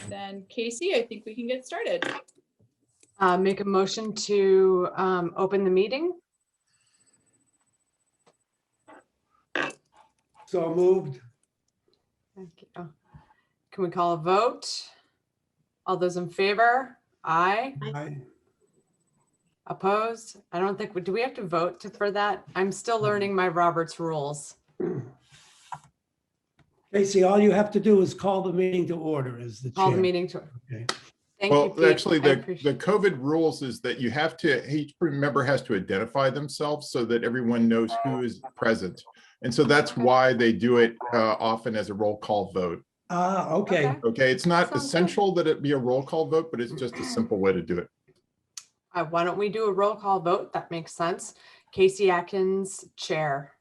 Then Casey, I think we can get started. Make a motion to open the meeting. So moved. Thank you. Can we call a vote? All those in favor? Aye. Aye. Opposed? I don't think, do we have to vote for that? I'm still learning my Robert's rules. Casey, all you have to do is call the meeting to order as the chair. Call the meeting to. Okay. Thank you, Well, Pete. actually, I the appreciate- COVID rules is that you have to, each member has to identify themselves so that everyone knows who is present. And so that's why they do it often as a roll call vote. Okay. Okay, it's not Sounds good. essential that it be a roll call vote, but it's just a simple way to do it. Why don't we do a roll call vote? That makes sense. Casey Atkins, chair.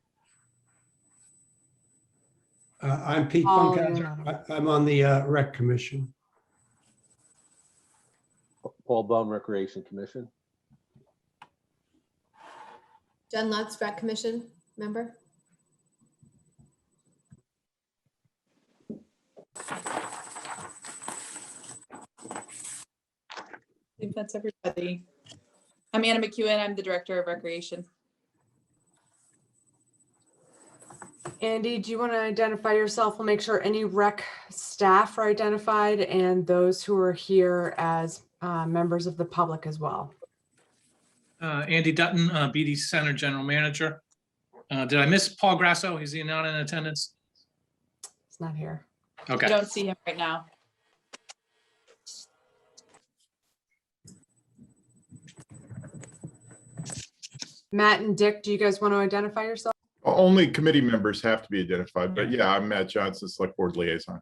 I'm Pete Paul, Funkhauser. I'm on the Rec Commission. Paul Baum, Recreation Commission. Jen Lutz, Rec Commission member. I think that's everybody. I'm Anna McEwen. I'm the Director of Recreation. Andy, do you want to identify yourself? We'll make sure any rec staff are identified and those who are here as members of the public as well. Andy Dutton, BD Center General Manager. Did I miss Paul Grasso? Is he not in attendance? It's not here. I Okay. don't see him right now. Matt and Dick, do you guys want to identify yourself? Only committee members have to be identified, but yeah, I'm Matt Johnson, Select Board Liaison.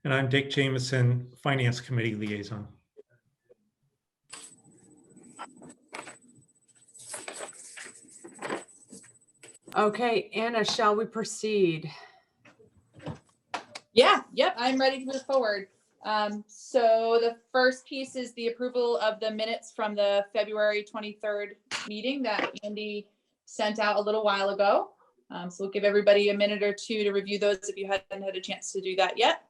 And I'm Dick Jameson, Finance Committee Liaison. Okay, Anna, shall we proceed? Yeah, yep, I'm ready to move forward. So the first piece is the approval of the minutes from the February 23rd meeting that Andy sent out a little while ago. So we'll give everybody a minute or two to review those if you hadn't had a chance to do that yet.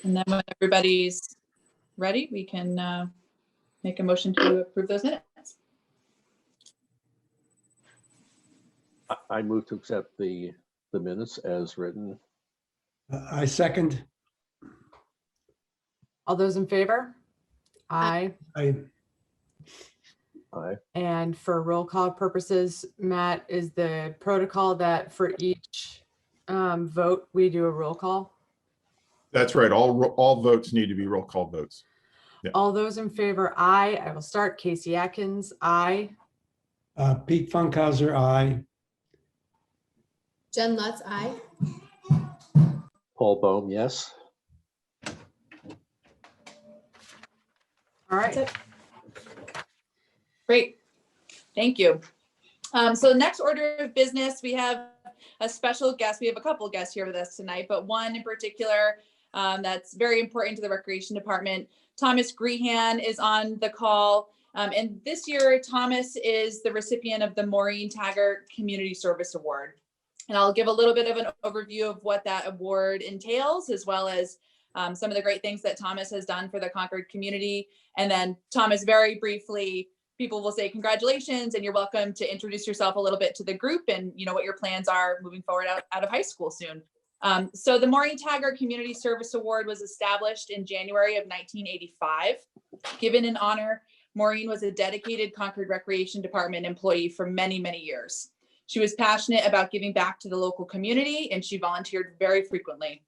And then when everybody's ready, we can make a motion to approve those minutes. I move to accept the minutes as written. I second. All those in favor? Aye. I Aye. And for roll call purposes, Matt, is the protocol that for each vote, we do a roll call? That's right. All votes need to be roll call votes. All those in favor, aye. I will start. Casey Atkins, aye. Pete Funkhauser, aye. Jen Lutz, aye. Paul Baum, yes. All right. Great, thank you. So the next order of business, we have a special guest. We have a couple guests here with us tonight, but one in particular that's very important to the Recreation Department. Thomas Grehan is on the call. And this year, Thomas is the recipient of the Maureen Taggart Community Service Award. And I'll give a little bit of an overview of what that award entails, as well as some of the great things that Thomas has done for the Concord community. And then Thomas, very briefly, people will say congratulations and you're welcome to introduce yourself a little bit to the group and what your plans are moving forward out of high school soon. So the Maureen Taggart Community Service Award was established in January of 1985. Given in honor, Maureen was a dedicated Concord Recreation Department employee for many, many years. She was passionate about giving back to the local community and she volunteered very frequently.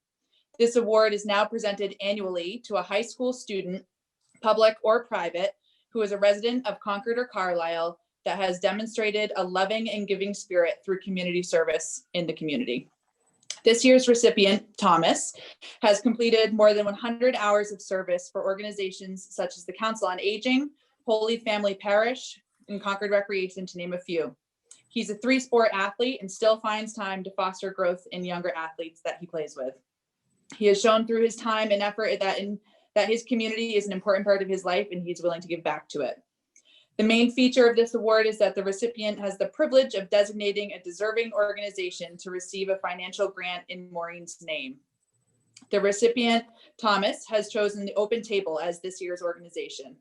This award is now presented annually to a high school student, public or private, who is a resident of Concord or Carlisle that has demonstrated a loving and giving spirit through community service in the community. This year's recipient, Thomas, has completed more than 100 hours of service for organizations such as the Council on Aging, Holy Family Parish, and Concord Recreation, to name a few. He's a 3-sport athlete and still finds time to foster growth in younger athletes that he plays with. He has shown through his time and effort that his community is an important part of his life, and he's willing to give back to it. The main feature of this award is that the recipient has the privilege of designating a deserving organization to receive a financial grant in Maureen's name. The recipient, Thomas, has chosen the Open Table as this year's organization.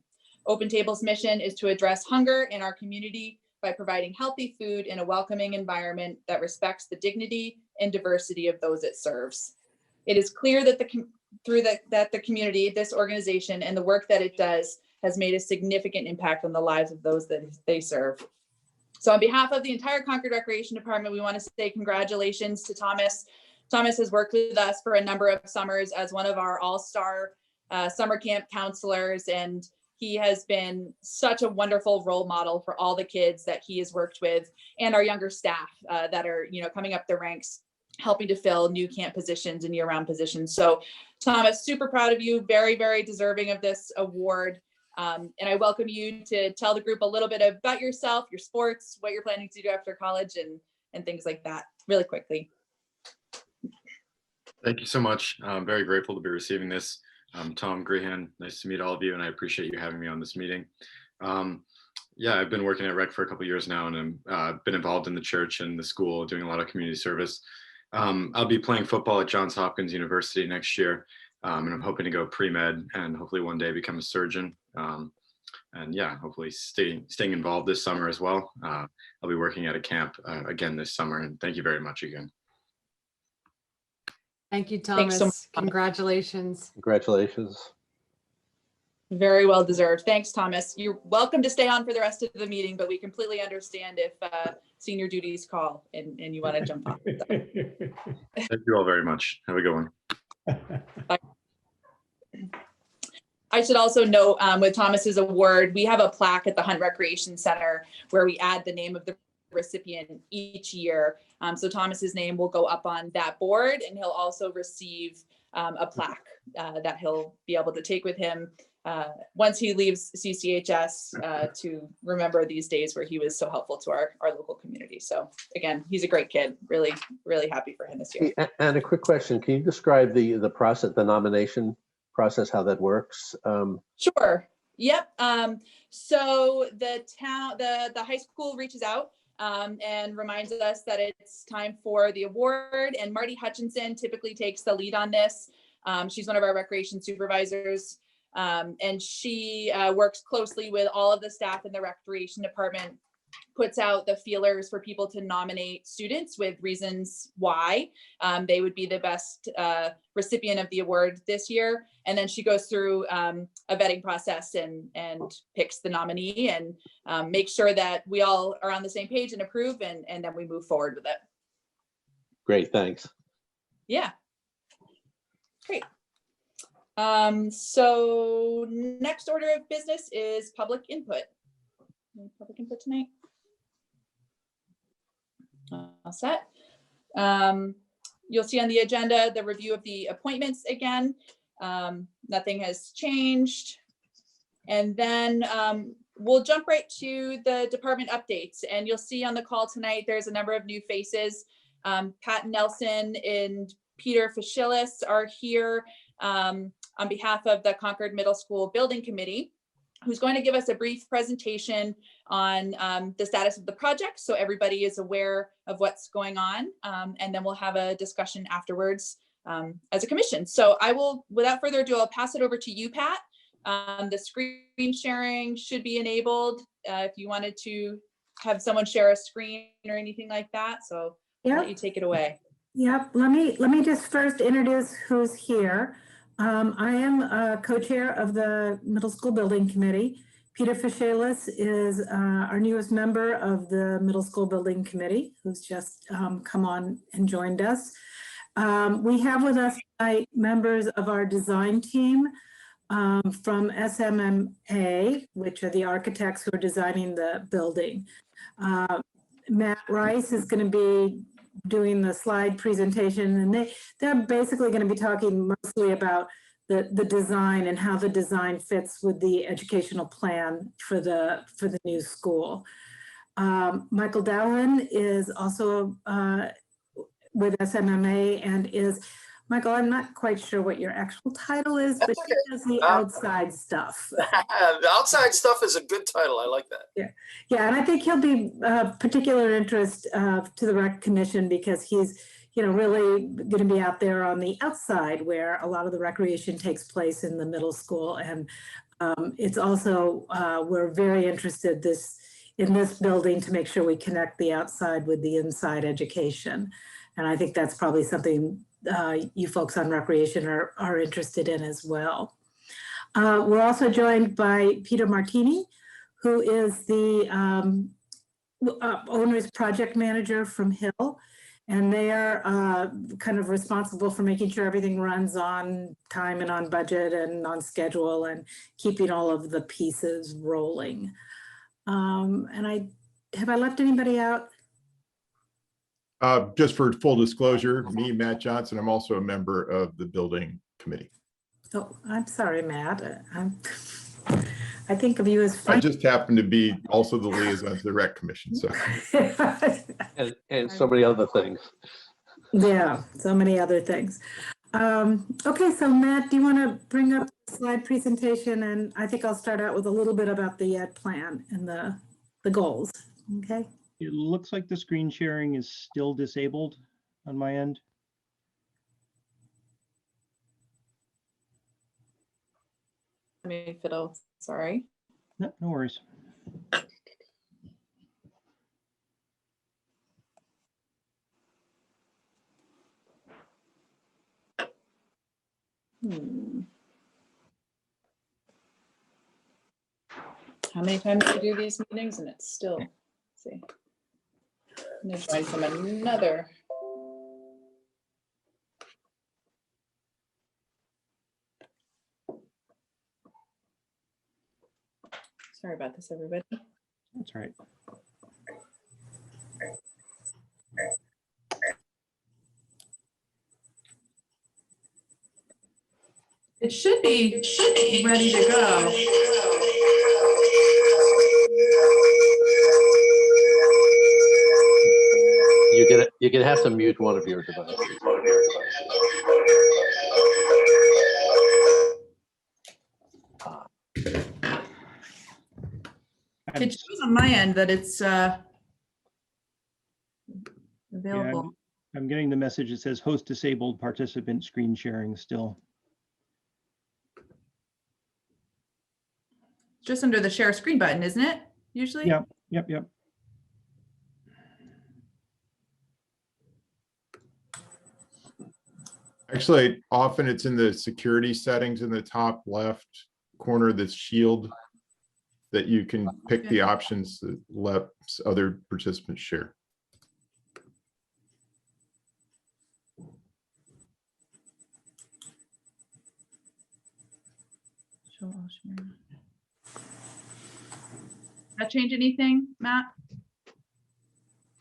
Open Table's mission is to address hunger in our community by providing healthy food in a welcoming environment that respects the dignity and diversity of those it serves. It is clear that the community, this organization, and the work that it does has made a significant impact on the lives of those that they serve. So on behalf of the entire Concord Recreation Department, we want to say congratulations to Thomas. Thomas has worked with us for a number of summers as one of our all-star summer camp counselors, and he has been such a wonderful role model for all the kids that he has worked with and our younger staff that are, coming up the ranks, helping to fill new camp positions and year-round positions. So Thomas, super proud of you, very, very deserving of this award. And I welcome you to tell the group a little bit about yourself, your sports, what you're planning to do after college, and things like that really quickly. Thank you so much. I'm very grateful to be receiving this. Tom Grehan, nice to meet all of you, and I appreciate you having me on this meeting. Yeah, I've been working at Rec for a couple of years now, and I've been involved in the church and the school, doing a lot of community service. I'll be playing football at Johns Hopkins University next year, and I'm hoping to go pre-med and hopefully one day become a surgeon. And yeah, hopefully staying involved this summer as well. I'll be working at a camp again this summer, and thank you very much again. Thank you, Thanks Thomas. so much. Congratulations. Congratulations. Very well deserved. Thanks, Thomas. You're welcome to stay on for the rest of the meeting, but we completely understand if senior duties call and you want to jump off. Thank you all very much. Have a good one. Bye. I should also note with Thomas's award, we have a plaque at the Hunt Recreation Center where we add the name of the recipient each year. So Thomas's name will go up on that board, and he'll also receive a plaque that he'll be able to take with him once he leaves CCHS to remember these days where he was so helpful to our local community. So again, he's a great kid. Really, really happy for him this year. And a quick question, can you describe the process, the nomination process, how that works? Sure. Yep. So the high school reaches out and reminds us that it's time for the award, and Marty Hutchinson typically takes the lead on this. She's one of our recreation supervisors, and she works closely with all of the staff in the recreation department, puts out the feelers for people to nominate students with reasons why they would be the best recipient of the award this year. And then she goes through a vetting process and picks the nominee and makes sure that we all are on the same page and approve, and then we move forward with it. Great, thanks. Yeah, great. So next order of business is public input. Any public input tonight? All set. You'll see on the agenda the review of the appointments again. Nothing has changed. And then we'll jump right to the department updates, and you'll see on the call tonight there's a number of new faces. Pat Nelson and Peter Fashilis are here on behalf of the Concord Middle School Building Committee, who's going to give us a brief presentation on the status of the project, so everybody is aware of what's going on, and then we'll have a discussion afterwards as a commission. So I will, without further ado, I'll pass it over to you, Pat. The screen sharing should be enabled if you wanted to have someone share a screen or anything like that. So I'll let you take it away. Yep, let me just first introduce who's here. I am a co-chair of the Middle School Building Committee. Peter Fashilis is our newest member of the Middle School Building Committee, who's just come on and joined us. We have with us tonight members of our design team from SMMA, which are the architects who are designing the building. Matt Rice is going to be doing the slide presentation, and they're basically going to be talking mostly about the design and how the design fits with the educational plan for the new school. Michael Dowland is also with SMMA and is, Michael, I'm not quite sure what your actual title is, but That's he okay. does the outside stuff. The outside stuff is a good title. I like that. Yeah, and I think he'll be of particular interest to the Rec Commission because he's, really going to be out there on the outside where a lot of the recreation takes place in the middle school. And it's also, we're very interested in this building to make sure we connect the outside with the inside education. And I think that's probably something you folks on recreation are interested in as well. We're also joined by Peter Martini, who is the owner's project manager from Hill. And they are kind of responsible for making sure everything runs on time and on budget and on schedule and keeping all of the pieces rolling. And have I left anybody out? Just for full disclosure, me, Matt Johnson, I'm also a member of the building committee. Oh, I'm sorry, Matt. I think of you as I just happen to be also the liaison to the Rec Commission. So, and so many other things. Yeah, so many other things. Okay, so Matt, do you want to bring up the slide presentation? And I think I'll start out with a little bit about the ed plan and the goals. Okay. It looks like the screen sharing is still disabled on my end. Let me fiddle. Sorry. No worries. How many times do we do these meetings and it's still, let's see. I'm gonna try from another. Sorry about this, everybody. That's right. It should be ready to go. You're gonna have to mute one of your devices. It shows on my end that it's available. Yeah, I'm getting the message that says host disabled, participant screen sharing still. Just under the share screen button, isn't it? Usually? Yep. actually, often it's in the security settings in the top left corner, this shield, that you can pick the options that let other participants share. That change anything, Matt?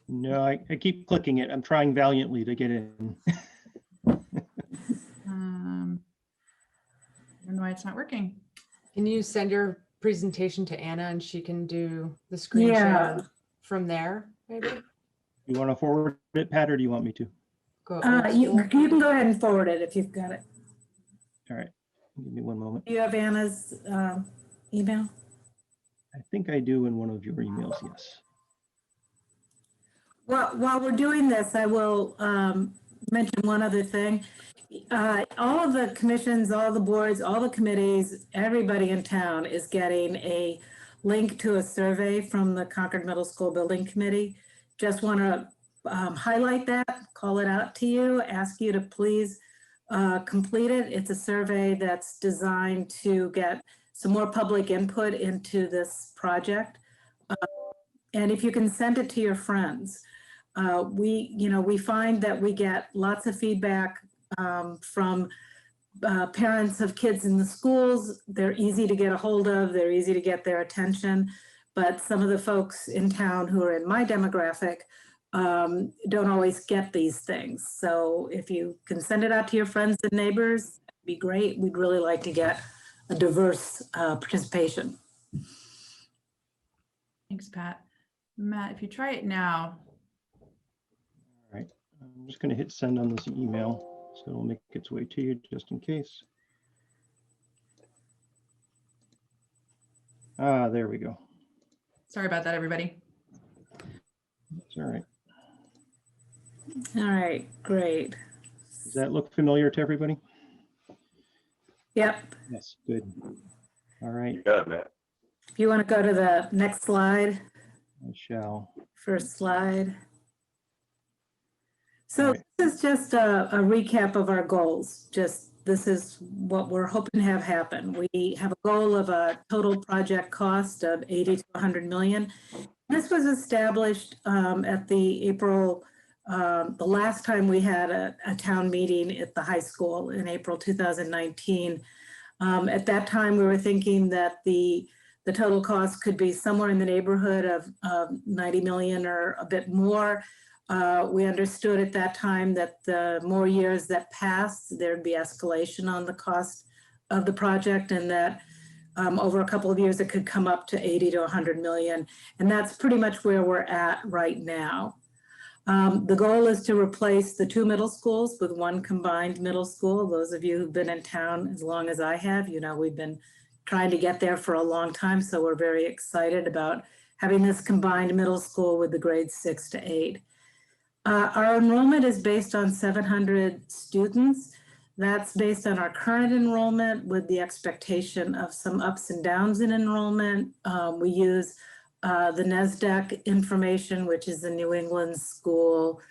No, I keep clicking it. I'm trying valiantly to get in. I don't know why it's not working. Can you send your presentation to Anna and she can do the screen share from there, maybe? You want to forward it, Pat, or do you want me to? You can go ahead and forward it if you've got it. All right, give me one moment. Do you have Anna's email? I think I do in one of your emails, yes. Well, while we're doing this, I will mention one other thing. All of the commissions, all the boards, all the committees, everybody in town is getting a link to a survey from the Concord Middle School Building Committee. Just want to highlight that, call it out to you, ask you to please complete it. It's a survey that's designed to get some more public input into this project. And if you can send it to your friends. We find that we get lots of feedback from parents of kids in the schools. They're easy to get a hold of, they're easy to get their attention, but some of the folks in town who are in my demographic don't always get these things. So if you can send it out to your friends and neighbors, it'd be great. We'd really like to get a diverse participation. Thanks, Pat. Matt, if you try it now. All right, I'm just going to hit send on this email, so it'll make its way to you just in case. Ah, there we go. Sorry about that, everybody. That's all right. All right, great. Does that look familiar to everybody? Yep. Yes, good. All right, You got it, Matt. If you want to go to the next slide, I shall. first slide. So Right. this is just a recap of our goals. This is what we're hoping to have happen. We have a goal of a total project cost of 80 to 100 million. This was established at the April, the last time we had a town meeting at the high school in April 2019. At that time, we were thinking that the total cost could be somewhere in the neighborhood of 90 million or a bit more. We understood at that time that the more years that passed, there'd be escalation on the cost of the project, and that over a couple of years, it could come up to 80 to 100 million. And that's pretty much where we're at right now. The goal is to replace the 2 middle schools with 1 combined middle school. Those of you who've been in town as long as I have, you know, we've been trying to get there for a long time. So we're very excited about having this combined middle school with the grades 6 to 8. Our enrollment is based on 700 students. That's based on our current enrollment with the expectation of some ups and downs in enrollment. We use the NESDEC information, which is the New England School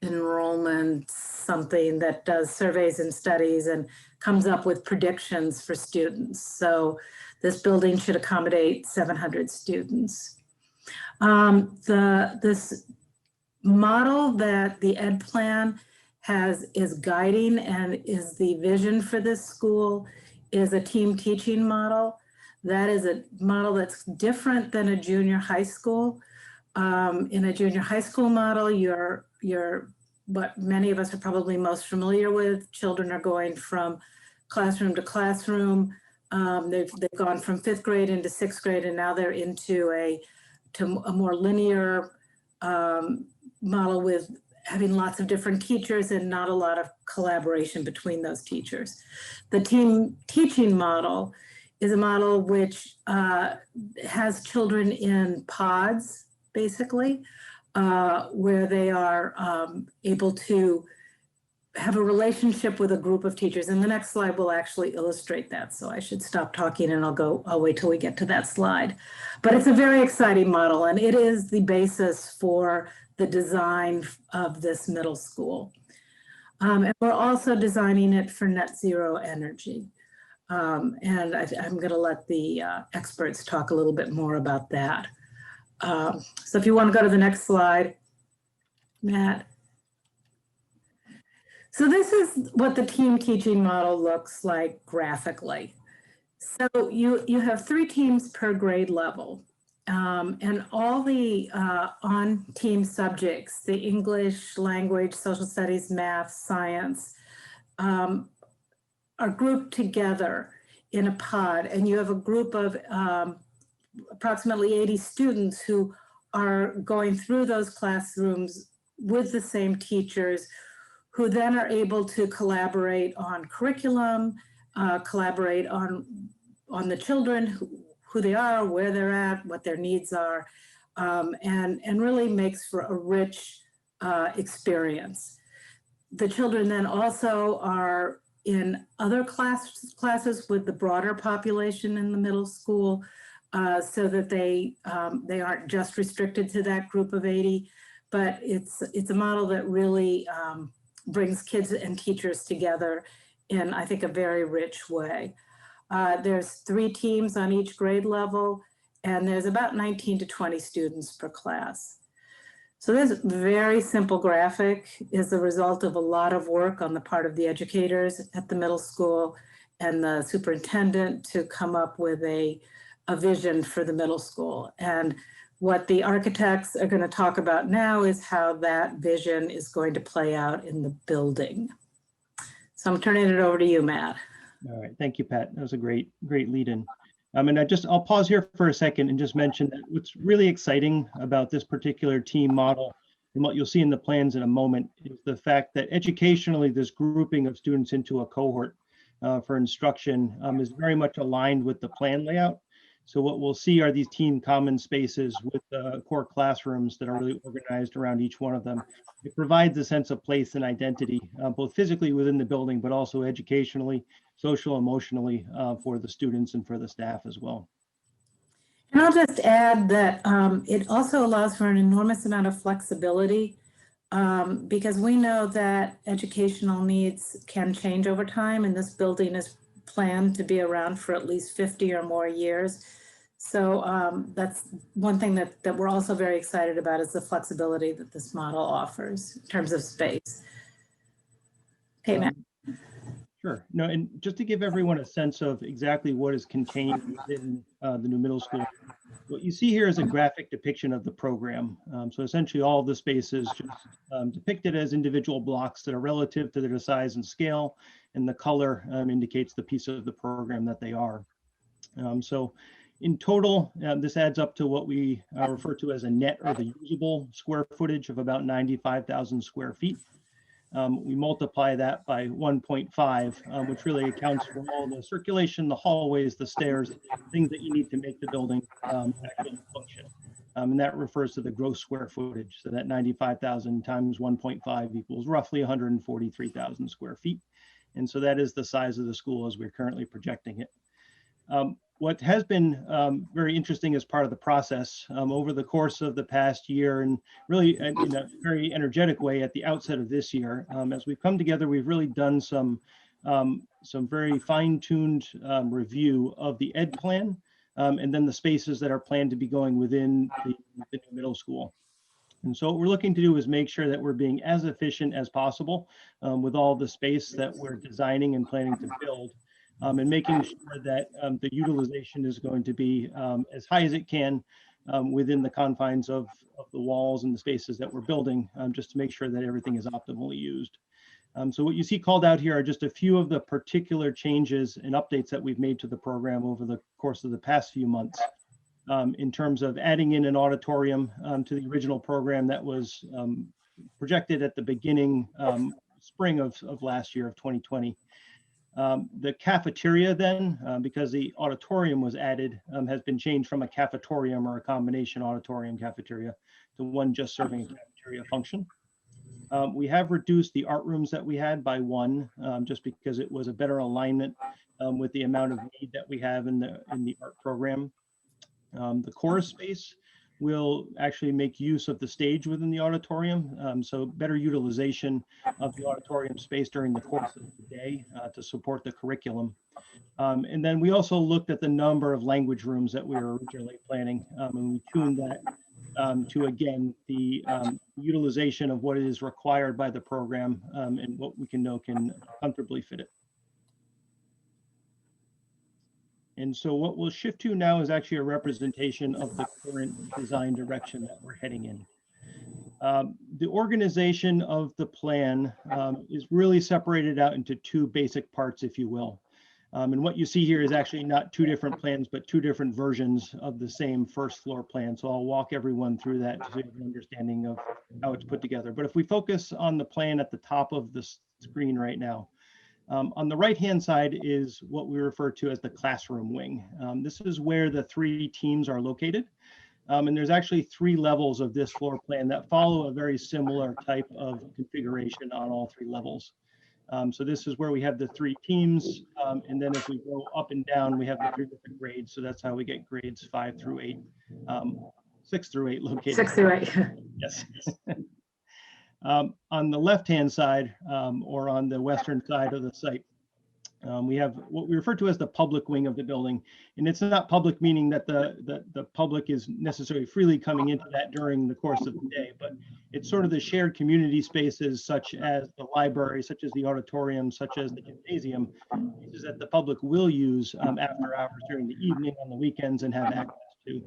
Enrollment something that does surveys and studies and comes up with predictions for students. So this building should accommodate 700 students. This model that the ed plan is guiding and is the vision for this school is a team teaching model. That is a model that's different than a junior high school. In a junior high school model, you're what many of us are probably most familiar with. Children are going from classroom to classroom. They've gone from 5th grade into 6th grade, and now they're into a more linear model with having lots of different teachers and not a lot of collaboration between those teachers. The team teaching model is a model which has children in pods, basically, where they are able to have a relationship with a group of teachers. And the next slide will actually illustrate that. So I should stop talking and I'll wait till we get to that slide. But it's a very exciting model, and it is the basis for the design of this middle school. And we're also designing it for net zero energy. And I'm going to let the experts talk a little bit more about that. So if you want to go to the next slide, Matt. So this is what the team teaching model looks like graphically. So you have 3 teams per grade level. And all the on-team subjects, the English, language, social studies, math, science, are grouped together in a pod. And you have a group of approximately 80 students who are going through those classrooms with the same teachers, who then are able to collaborate on curriculum, collaborate on the children, who they are, where they're at, what their needs are, and really makes for a rich experience. The children then also are in other classes with the broader population in the middle school, so that they aren't just restricted to that group of 80, but it's a model that really brings kids and teachers together in, I think, a very rich way. There's 3 teams on each grade level, and there's about 19 to 20 students per class. So this very simple graphic is the result of a lot of work on the part of the educators at the middle school and the superintendent to come up with a vision for the middle school. And what the architects are going to talk about now is how that vision is going to play out in the building. So I'm turning it over to you, Matt. All right, thank you, Pat. That was a great lead-in. And I'll pause here for a second and just mention that what's really exciting about this particular team model and what you'll see in the plans in a moment is the fact that educationally, this grouping of students into a cohort for instruction is very much aligned with the plan layout. So what we'll see are these team common spaces with core classrooms that are really organized around each one of them. It provides a sense of place and identity, both physically within the building, but also educationally, social, emotionally for the students and for the staff as well. And I'll just add that it also allows for an enormous amount of flexibility because we know that educational needs can change over time, and this building is planned to be around for at least 50 or more years. So that's one thing that we're also very excited about is the flexibility that this model offers in terms of space. Okay, Matt. Sure. No, and just to give everyone a sense of exactly what is contained within the new middle school, what you see here is a graphic depiction of the program. So essentially all of the spaces just depicted as individual blocks that are relative to their size and scale, and the color indicates the piece of the program that they are. So in total, this adds up to what we refer to as a net or the usable square footage of about 95,000 square feet. We multiply that by 1.5, which really accounts for all the circulation, the hallways, the stairs, things that you need to make the building actually function. And that refers to the gross square footage. So that 95,000 times 1.5 equals roughly 143,000 square feet. And so that is the size of the school as we're currently projecting it. What has been very interesting as part of the process over the course of the past year, and really in a very energetic way at the outset of this year, as we've come together, we've really done some very fine-tuned review of the ed plan, and then the spaces that are planned to be going within the new middle school. And so what we're looking to do is make sure that we're being as efficient as possible with all the space that we're designing and planning to build. And making sure that the utilization is going to be as high as it can within the confines of the walls and the spaces that we're building, just to make sure that everything is optimally used. So what you see called out here are just a few of the particular changes and updates that we've made to the program over the course of the past few months in terms of adding in an auditorium to the original program that was projected at the beginning spring of last year of 2020. The cafeteria then, because the auditorium was added, has been changed from a cafetorium or a combination auditorium cafeteria to one just serving a cafeteria function. We have reduced the art rooms that we had by one, just because it was a better alignment with the amount of need that we have in the art program. The chorus space will actually make use of the stage within the auditorium. So better utilization of the auditorium space during the course of the day to support the curriculum. And then we also looked at the number of language rooms that we were originally planning, and we tuned that to, again, the utilization of what is required by the program and what we can know can comfortably fit it. And so what we'll shift to now is actually a representation of the current design direction that we're heading in. The organization of the plan is really separated out into two basic parts, if you will. And what you see here is actually not two different plans, but two different versions of the same first floor plan. So I'll walk everyone through that so you have an understanding of how it's put together. But if we focus on the plan at the top of the screen right now, on the right-hand side is what we refer to as the classroom wing. This is where the three teams are located. And there's actually three levels of this floor plan that follow a very similar type of configuration on all three levels. So this is where we have the three teams. And then as we go up and down, we have the three different grades. So that's how we get grades 5 through 8, 6 through 8 located. 6 through 8. Yes. On the left-hand side, or on the western side of the site, we have what we refer to as the public wing of the building. And it's not public meaning that the public is necessarily freely coming into that during the course of the day, but it's sort of the shared community spaces such as the library, such as the auditorium, such as the gymnasium, that the public will use after hours during the evening, on the weekends, and have access to.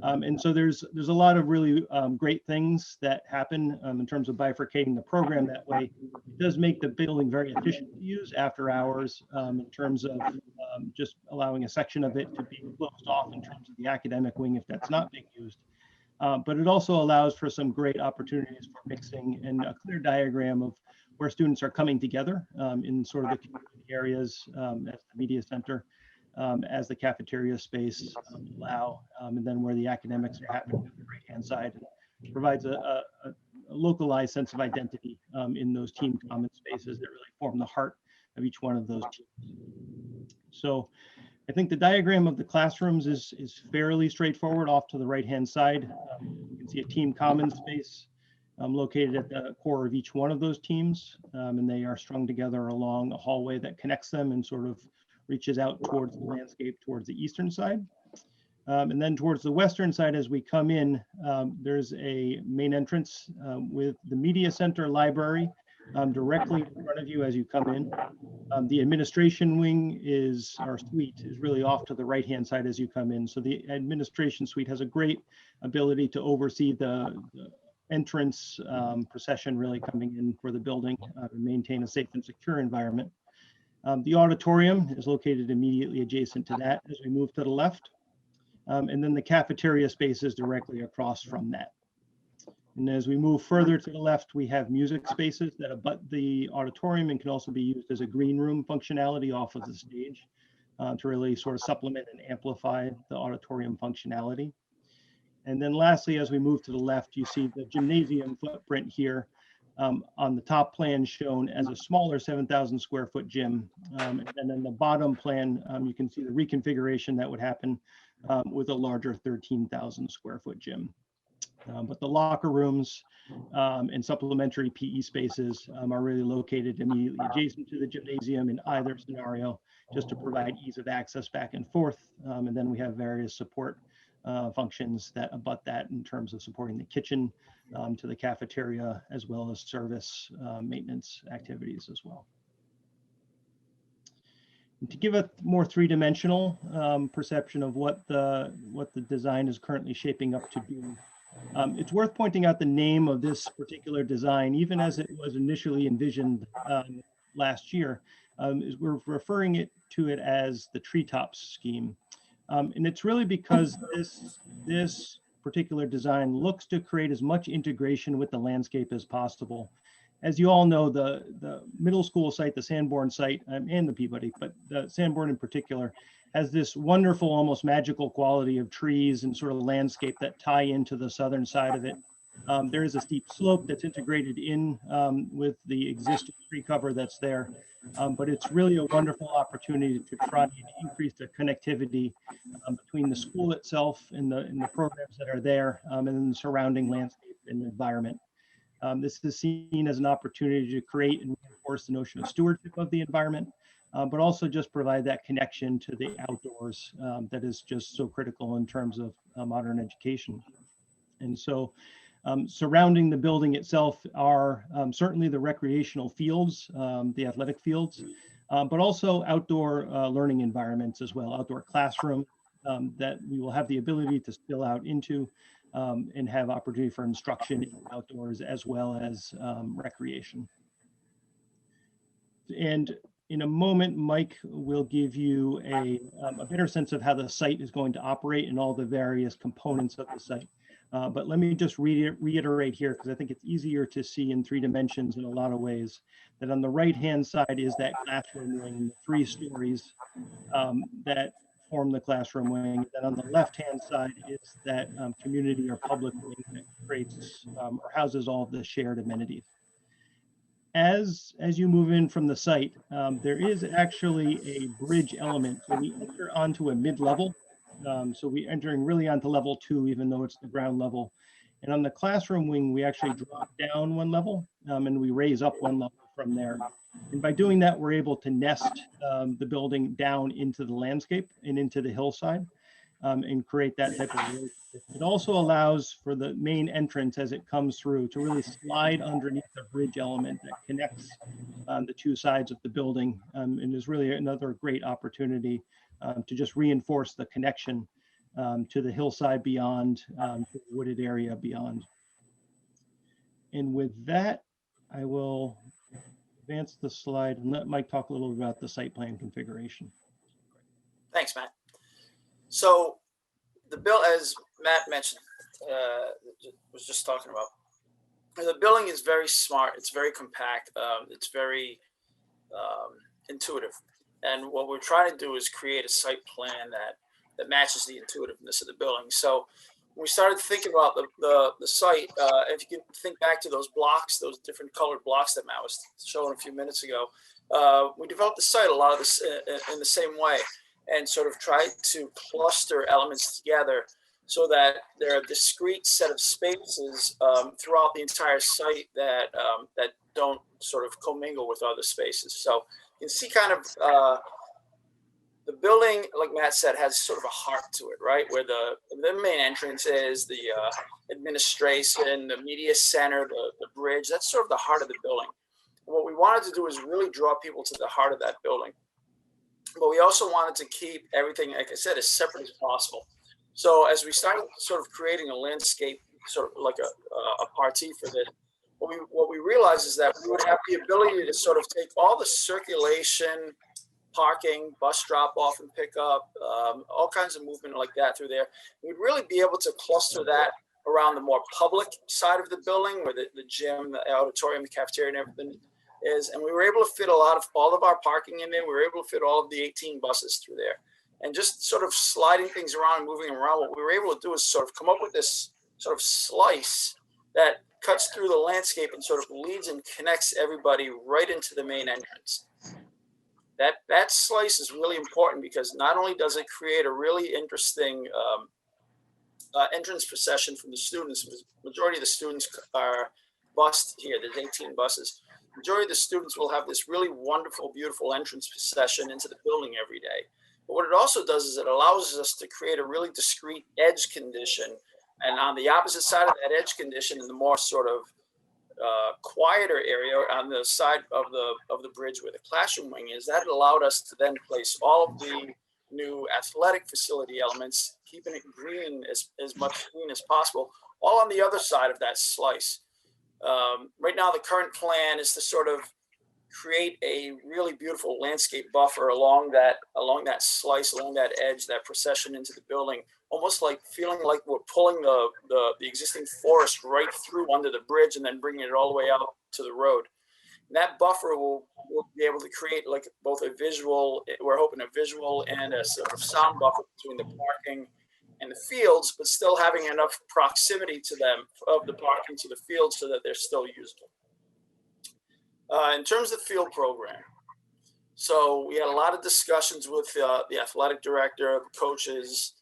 And so there's a lot of really great things that happen in terms of bifurcating the program that way. It does make the building very efficient to use after hours in terms of just allowing a section of it to be closed off in terms of the academic wing if that's not being used. But it also allows for some great opportunities for mixing and a clear diagram of where students are coming together in sort of the community areas as the media center, as the cafeteria space allow, and then where the academics are happening on the right-hand side. It provides a localized sense of identity in those team common spaces that really form the heart of each one of those teams. So I think the diagram of the classrooms is fairly straightforward off to the right-hand side. You can see a team common space located at the core of each one of those teams, and they are strung together along a hallway that connects them and sort of reaches out towards the landscape towards the eastern side. And then towards the western side, as we come in, there's a main entrance with the media center library directly in front of you as you come in. The administration wing our suite is really off to the right-hand side as you come in. So the administration suite has a great ability to oversee the entrance procession really coming in for the building and maintain a safe and secure environment. The auditorium is located immediately adjacent to that as we move to the left. And then the cafeteria space is directly across from that. And as we move further to the left, we have music spaces that abut the auditorium and can also be used as a green room functionality off of the stage to really sort of supplement and amplify the auditorium functionality. And then lastly, as we move to the left, you see the gymnasium footprint here on the top plan shown as a smaller 7,000 square foot gym. And then in the bottom plan, you can see the reconfiguration that would happen with a larger 13,000 square foot gym. But the locker rooms and supplementary PE spaces are really located immediately adjacent to the gymnasium in either scenario, just to provide ease of access back and forth. And then we have various support functions that abut that in terms of supporting the kitchen to the cafeteria, as well as service maintenance activities as well. And to give a more three-dimensional perception of what the design is currently shaping up to be, it's worth pointing out the name of this particular design, even as it was initially envisioned last year, is we're referring to it as the Treetops Scheme. And it's really because this particular design looks to create as much integration with the landscape as possible. As you all know, the middle school site, the Sanborn site, and the Peabody, but the Sanborn in particular, has this wonderful, almost magical quality of trees and sort of landscape that tie into the southern side of it. There is a steep slope that's integrated in with the existing tree cover that's there. But it's really a wonderful opportunity to try and increase the connectivity between the school itself and the programs that are there and then the surrounding landscape and environment. This is seen as an opportunity to create and reinforce the notion of stewardship of the environment, but also just provide that connection to the outdoors that is just so critical in terms of modern education. And so surrounding the building itself are certainly the recreational fields, the athletic fields, but also outdoor learning environments as well, outdoor classroom that we will have the ability to spill out into and have opportunity for instruction outdoors as well as recreation. And in a moment, Mike will give you a better sense of how the site is going to operate and all the various components of the site. But let me just reiterate here, because I think it's easier to see in 3 dimensions in a lot of ways, that on the right-hand side is that classroom wing, 3 stories that form the classroom wing. Then on the left-hand side is that community or public wing that creates or houses all of the shared amenities. As you move in from the site, there is actually a bridge element. So we enter onto a mid-level. So we're entering really onto level 2, even though it's the ground level. And on the classroom wing, we actually drop down 1 level and we raise up 1 level from there. And by doing that, we're able to nest the building down into the landscape and into the hillside and create that type of relationship. It also allows for the main entrance as it comes through to really slide underneath the bridge element that connects the 2 sides of the building and is really another great opportunity to just reinforce the connection to the hillside beyond, to the wooded area beyond. And with that, I will advance the slide and let Mike talk a little about the site plan configuration. Thanks, Matt. So the bill, as Matt mentioned, was just talking about, the building is very smart. It's very compact. It's very intuitive. And what we're trying to do is create a site plan that matches the intuitiveness of the building. So when we started thinking about the site, if you can think back to those blocks, those different colored blocks that Matt was showing a few minutes ago, we developed the site a lot of this in the same way, and sort of tried to cluster elements together so that there are a discrete set of spaces throughout the entire site that don't sort of commingle with other spaces. So you can see kind of the building, like Matt said, has sort of a heart to it, right? Where the main entrance is, the administration, the media center, the bridge. That's sort of the heart of the building. And what we wanted to do is really draw people to the heart of that building. But we also wanted to keep everything, like I said, as separate as possible. So as we started sort of creating a landscape, sort of like a party for this, what we realized is that we would have the ability to sort of take all the circulation, parking, bus drop off and pick up, all kinds of movement like that through there. We'd really be able to cluster that around the more public side of the building, where the gym, the auditorium, the cafeteria, and everything is. And we were able to fit all of our parking in there. We were able to fit all of the 18 buses through there. And just sort of sliding things around and moving around, what we were able to do is sort of come up with this sort of slice that cuts through the landscape and sort of leads and connects everybody right into the main entrance. That slice is really important because not only does it create a really interesting entrance procession from the students, the majority of the students are bused here, there's 18 buses. The majority of the students will have this really wonderful, beautiful entrance procession into the building every day. But what it also does is it allows us to create a really discrete edge condition. And on the opposite side of that edge condition, in the more sort of quieter area on the side of the bridge where the classroom wing is, that allowed us to then place all of the new athletic facility elements, keeping it green, as much green as possible, all on the other side of that slice. Right now, the current plan is to sort of create a really beautiful landscape buffer along that slice, along that edge, that procession into the building, almost like feeling like we're pulling the existing forest right through under the bridge and then bringing it all the way out to the road. And that buffer will be able to create like both a visual, we're hoping a visual and a sort of sound buffer between the parking and the fields, but still having enough proximity to them, of the parking to the fields, so that they're still usable. In terms of the field program, so we had a lot of discussions with the athletic director, coaches.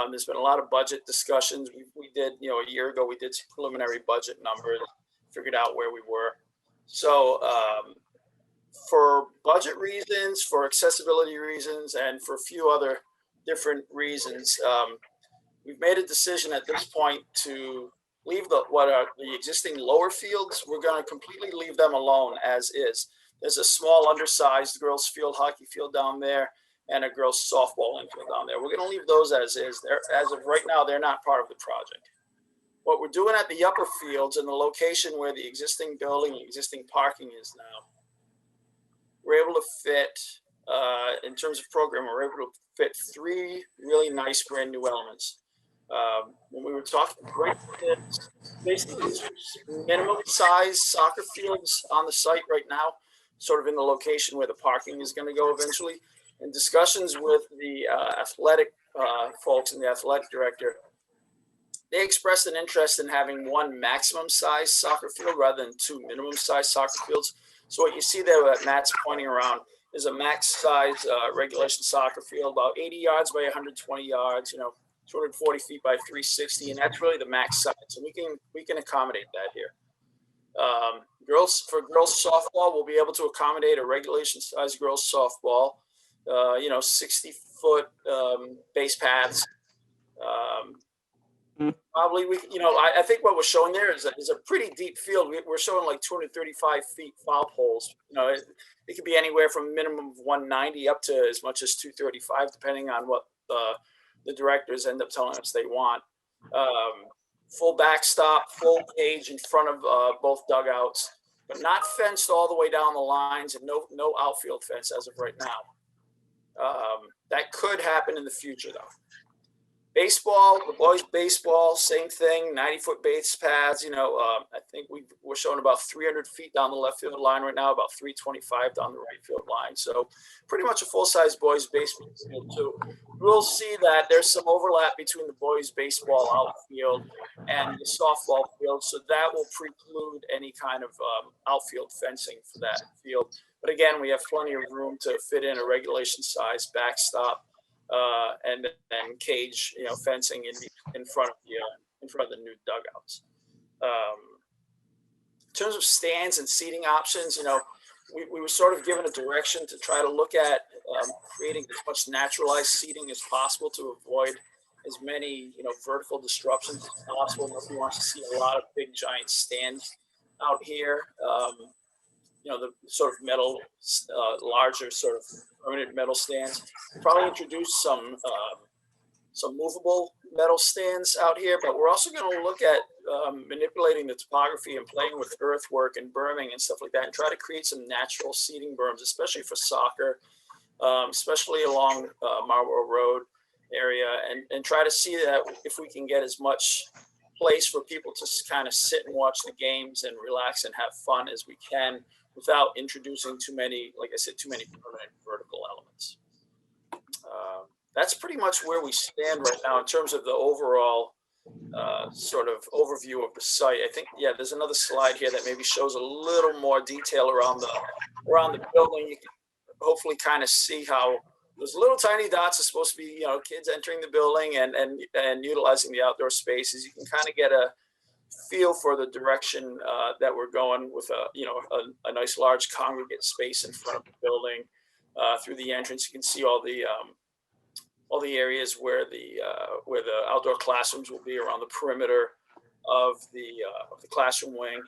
There's been a lot of budget discussions. We did, a year ago, we did some preliminary budget numbers, figured out where we were. So for budget reasons, for accessibility reasons, and for a few other different reasons, we've made a decision at this point to leave the existing lower fields. We're going to completely leave them alone as is. There's a small undersized girls field, hockey field down there, and a girls softball infield down there. We're going to leave those as is. As of right now, they're not part of the project. What we're doing at the upper fields and the location where the existing building, existing parking is now, we're able to fit, in terms of program, we're able to fit 3 really nice brand new elements. When we were talking, right, basically minimum size soccer fields on the site right now, sort of in the location where the parking is going to go eventually. In discussions with the athletic folks and the athletic director, they expressed an interest in having 1 maximum size soccer field rather than 2 minimum size soccer fields. So what you see there that Matt's pointing around is a max size regulation soccer field, about 80 yards by 120 yards, 240 feet by 360, and that's really the max size. So we can accommodate that here. For girls softball, we'll be able to accommodate a regulation size girls softball. 60-foot base paths. Probably I think what we're showing there is a pretty deep field. We're showing like 235 feet foul poles. It could be anywhere from minimum of 190 up to as much as 235, depending on what the directors end up telling us they want. Full backstop, full cage in front of both dugouts, but not fenced all the way down the lines, and no outfield fence as of right now. That could happen in the future, though. Baseball, the boys' baseball, same thing, 90-foot base paths. You know, I think we're showing about 300 feet down the left field line right now, about 325 down the right field line. So pretty much a full-size boys' baseball field too. We'll see that there's some overlap between the boys' baseball outfield and the softball field, so that will preclude any kind of outfield fencing for that field. But again, we have plenty of room to fit in a regulation size backstop. And then cage, you know, fencing in front of the new dugouts. In terms of stands and seating options, you know, we were sort of given a direction to try to look at creating as much naturalized seating as possible to avoid as many, you know, vertical disruptions as possible. Nobody wants to see a lot of big giant stands out here. You know, the sort of metal, larger sort of permanent metal stands. Probably introduce some movable metal stands out here, but we're also going to look at manipulating the topography and playing with earthwork and berming and stuff like that, and try to create some natural seating berms, especially for soccer, especially along Marlborough Road area, and try to see that if we can get as much place for people to kind of sit and watch the games and relax and have fun as we can, without introducing too many, like I said, too many permanent vertical elements. That's pretty much where we stand right now in terms of the overall sort of overview of the site. I think, yeah, there's another slide here that maybe shows a little more detail around the building. You can hopefully kind of see how those little tiny dots are supposed to be, you know, kids entering the building and utilizing the outdoor spaces. You can kind of get a feel for the direction that we're going with a nice large congregate space in front of the building. Through the entrance, you can see all the areas where the outdoor classrooms will be around the perimeter of the classroom wing,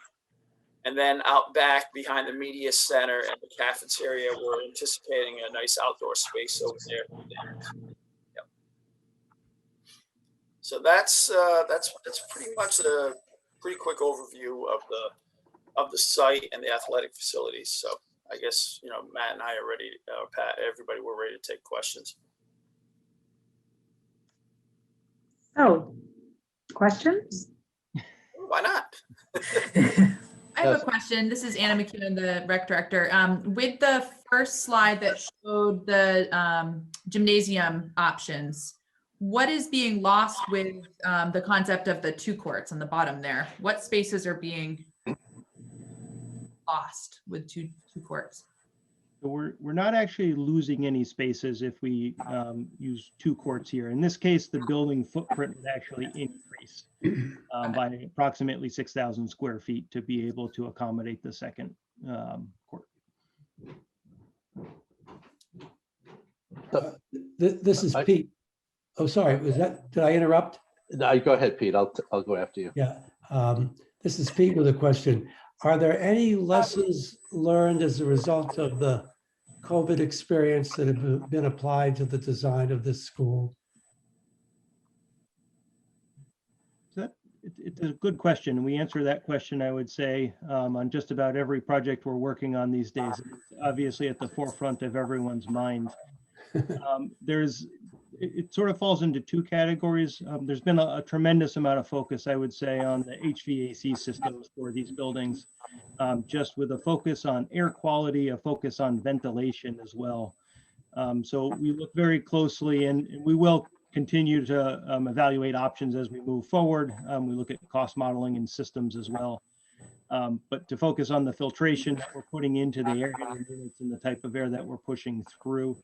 and then out back behind the media center and the cafeteria, we're anticipating a nice outdoor space over there. Yep. So that's pretty much a pretty quick overview of the site and the athletic facilities. So I guess, you know, Matt and I are ready, Pat, everybody, we're ready to take questions. Oh, questions? Why not? I have a question. This is Anna McEwen, the rec director. With the first slide that showed the gymnasium options, what is being lost with the concept of the 2 courts on the bottom there? What spaces are being lost with two courts? We're not actually losing any spaces if we use 2 courts here. In this case, the building footprint would actually increase by approximately 6,000 square feet to be able to accommodate the second court. This is Pete. Oh, sorry, did I interrupt? No, go ahead, Pete. I'll go after you. Yeah, this is Pete with a question. Are there any lessons learned as a result of the COVID experience that have been applied to the design of this school? It's a good question. We answer that question, I would say, on just about every project we're working on these days. It's obviously at the forefront of everyone's mind. It sort of falls into 2 categories. There's been a tremendous amount of focus, I would say, on the HVAC systems for these buildings, just with a focus on air quality, a focus on ventilation as well. So we look very closely, and we will continue to evaluate options as we move forward. We look at cost modeling and systems as well. But to focus on the filtration that we're putting into the air units and the type of air that we're pushing through.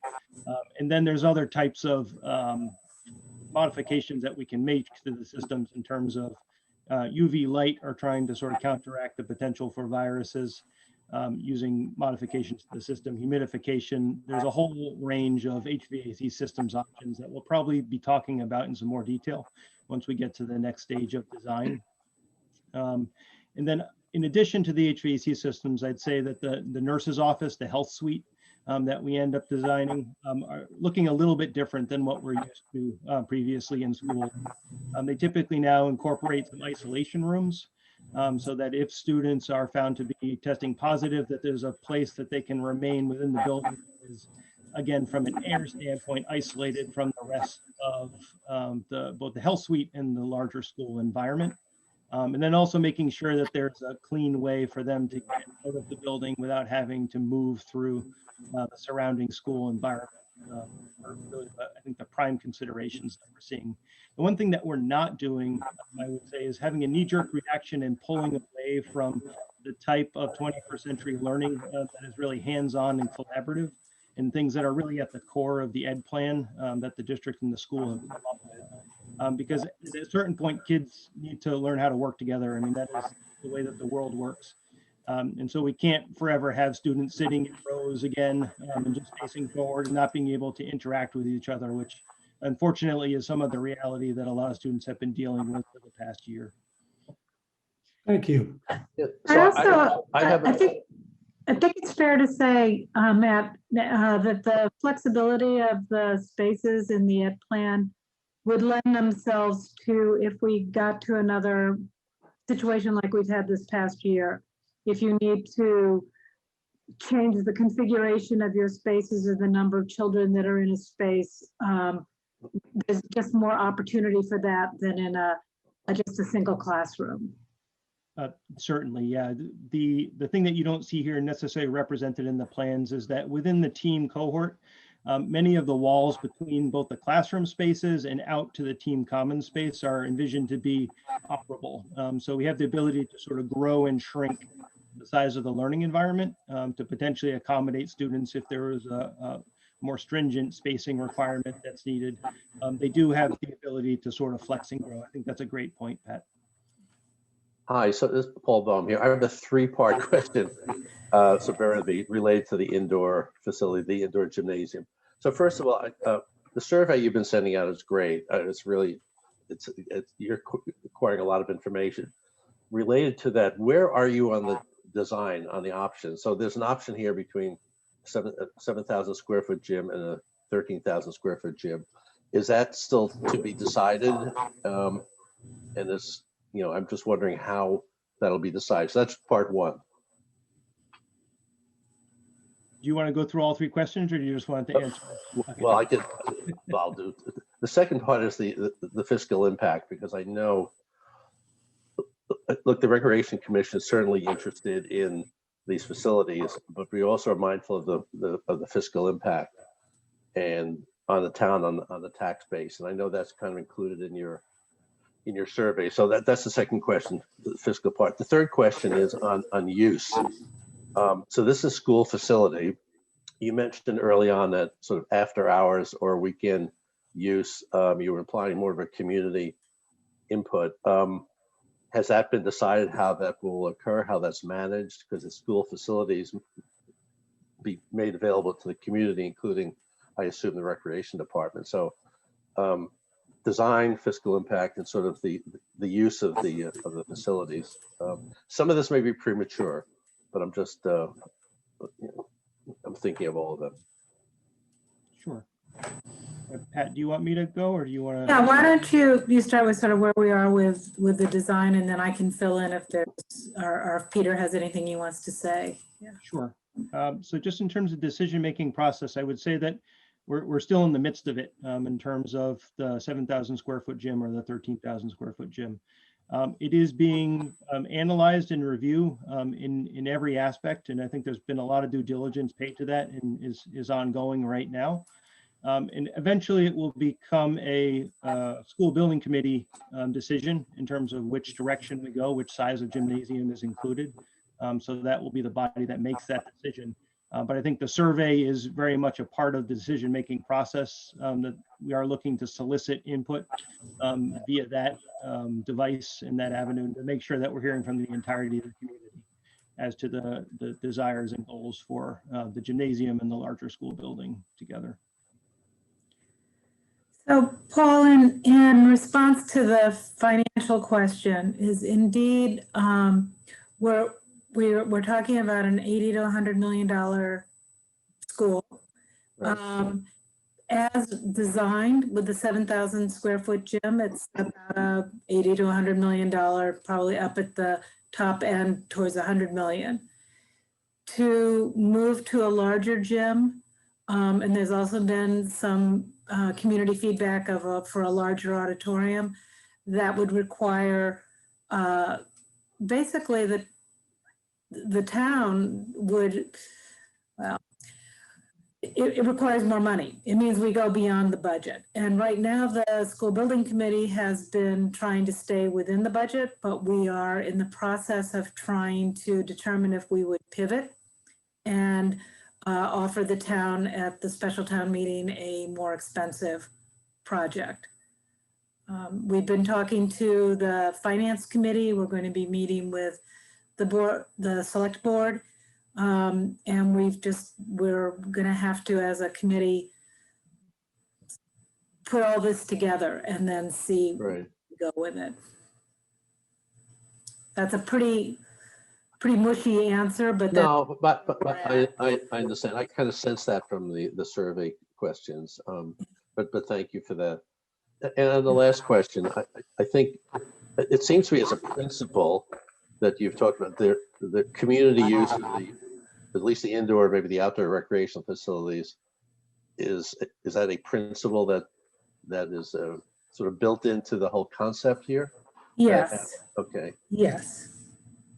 And then there's other types of modifications that we can make to the systems in terms of UV light, or trying to sort of counteract the potential for viruses, using modifications to the system, humidification. There's a whole range of HVAC systems options that we'll probably be talking about in some more detail once we get to the next stage of design. And then in addition to the HVAC systems, I'd say that the nurse's office, the health suite, that we end up designing are looking a little bit different than what we're used to previously in school. They typically now incorporate some isolation rooms so that if students are found to be testing positive, that there's a place that they can remain within the building that is, again, from an air standpoint, isolated from the rest of both the health suite and the larger school environment. And then also making sure that there's a clean way for them to get out of the building without having to move through the surrounding school environment. Are really, I think, the prime considerations that we're seeing. The one thing that we're not doing, I would say, is having a knee-jerk reaction and pulling away from the type of 21st century learning that is really hands-on and collaborative, and things that are really at the core of the ed plan that the district and the school have come up with. Because at a certain point, kids need to learn how to work together. I mean, that is the way that the world works. And so we can't forever have students sitting in rows again and just facing forward and not being able to interact with each other, which unfortunately is some of the reality that a lot of students have been dealing with for the past year. Thank you. Yeah, I so also, I have I a- think it's fair to say, Matt, that the flexibility of the spaces in the ed plan would lend themselves to, if we got to another situation like we've had this past year, if you need to change the configuration of your spaces or the number of children that are in a space, there's just more opportunity for that than in just a single classroom. Certainly, yeah. The thing that you don't see here necessarily represented in the plans is that within the team cohort, many of the walls between both the classroom spaces and out to the team common space are envisioned to be operable. So we have the ability to sort of grow and shrink the size of the learning environment to potentially accommodate students if there is a more stringent spacing requirement that's needed. They do have the ability to sort of flex and grow. I think that's a great point, Pat. Hi, so this is Paul Baum here. I have a three-part question. So bear with me, related to the indoor facility, the indoor gymnasium. So first of all, the survey you've been sending out is great. It's really, you're acquiring a lot of information. Related to that, where are you on the design, on the options? So there's an option here between 7,000 square foot gym and a 13,000 square foot gym. Is that still to be decided? And this, I'm just wondering how that'll be decided. So that's part one. Do you want to go through all three questions, or do you just want to answer? Okay. Well, I'll do. The second part is the fiscal impact, because I know, look, the Recreation Commission is certainly interested in these facilities, but we also are mindful of the fiscal impact and on the town, on the tax base. And I know that's kind of included in your survey. So that's the second question, the fiscal part. The third question is on use. So this is school facility. You mentioned early on that sort of after hours or weekend use, you were implying more of a community input. Has that been decided how that will occur, how that's managed? Because the school facilities be made available to the community, including, I assume, the recreation department. So design, fiscal impact, and sort of the use of the facilities. Some of this may be premature, but I'm just I'm thinking of all of them. Sure. Pat, do you want me to go, or do you want to? Yeah, why don't you start with sort of where we are with the design, and then I can fill in if there's, or if Peter has anything he wants to say. Yeah. Sure. So just in terms of decision-making process, I would say that we're still in the midst of it in terms of the 7,000 square foot gym or the 13,000 square foot gym. It is being analyzed and reviewed in every aspect, and I think there's been a lot of due diligence paid to that and is ongoing right now. And eventually it will become a school building committee decision in terms of which direction we go, which size of gymnasium is included. So that will be the body that makes that decision. But I think the survey is very much a part of the decision-making process that we are looking to solicit input via that device and that avenue to make sure that we're hearing from the entirety of the community as to the desires and goals for the gymnasium and the larger school building together. So Paul, in response to the financial question, is indeed we're talking about an $80 to $100 million school. Right. As designed with the 7,000 square foot gym, it's about a $80 to $100 million, probably up at the top end towards 100 million. To move to a larger gym, and there's also been some community feedback for a larger auditorium that would require basically the town would, well, it requires more money. It means we go beyond the budget. And right now, the school building committee has been trying to stay within the budget, but we are in the process of trying to determine if we would pivot and offer the town at the special town meeting a more expensive project. We've been talking to the finance committee. We're going to be meeting with the board, the select board. And we're going to have to, as a committee, put all this together and then see where we go with it. That's a pretty mushy answer, but no, but I understand. I kind of sense that from the survey questions. But thank you for that. And on the last question, I think it seems to me as a principle that you've talked about the community use of at least the indoor, maybe the outdoor recreational facilities, is that a principle that is sort of built into the whole concept here? Yes. Okay. Yes.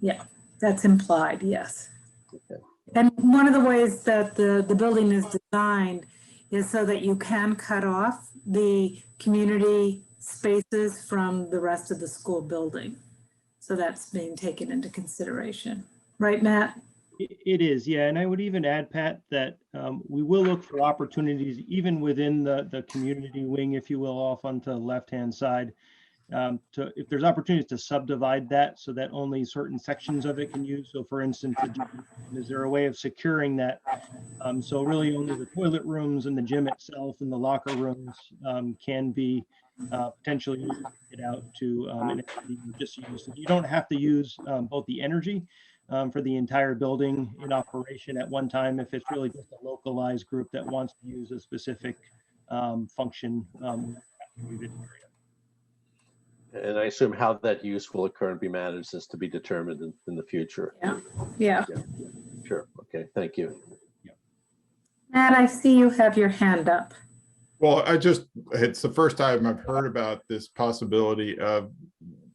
Yeah, that's implied. Yes. Okay. And one of the ways that the building is designed is so that you can cut off the community spaces from the rest of the school building. So that's being taken into consideration. Right, Matt? It is, yeah. And I would even add, Pat, that we will look for opportunities even within the community wing, if you will, off onto the left-hand side. If there's opportunities to subdivide that so that only certain sections of it can use. So for instance, is there a way of securing that? So really only the toilet rooms and the gym itself and the locker rooms can be potentially get out to an entity just use. You don't have to use both the energy for the entire building in operation at one time if it's really just a localized group that wants to use a specific function. And I assume how that use will occur and be managed is to be determined in the future. Yeah. Sure. Okay. Thank you. Matt, I see you have your hand up. Well, it's the first time I've heard about this possibility of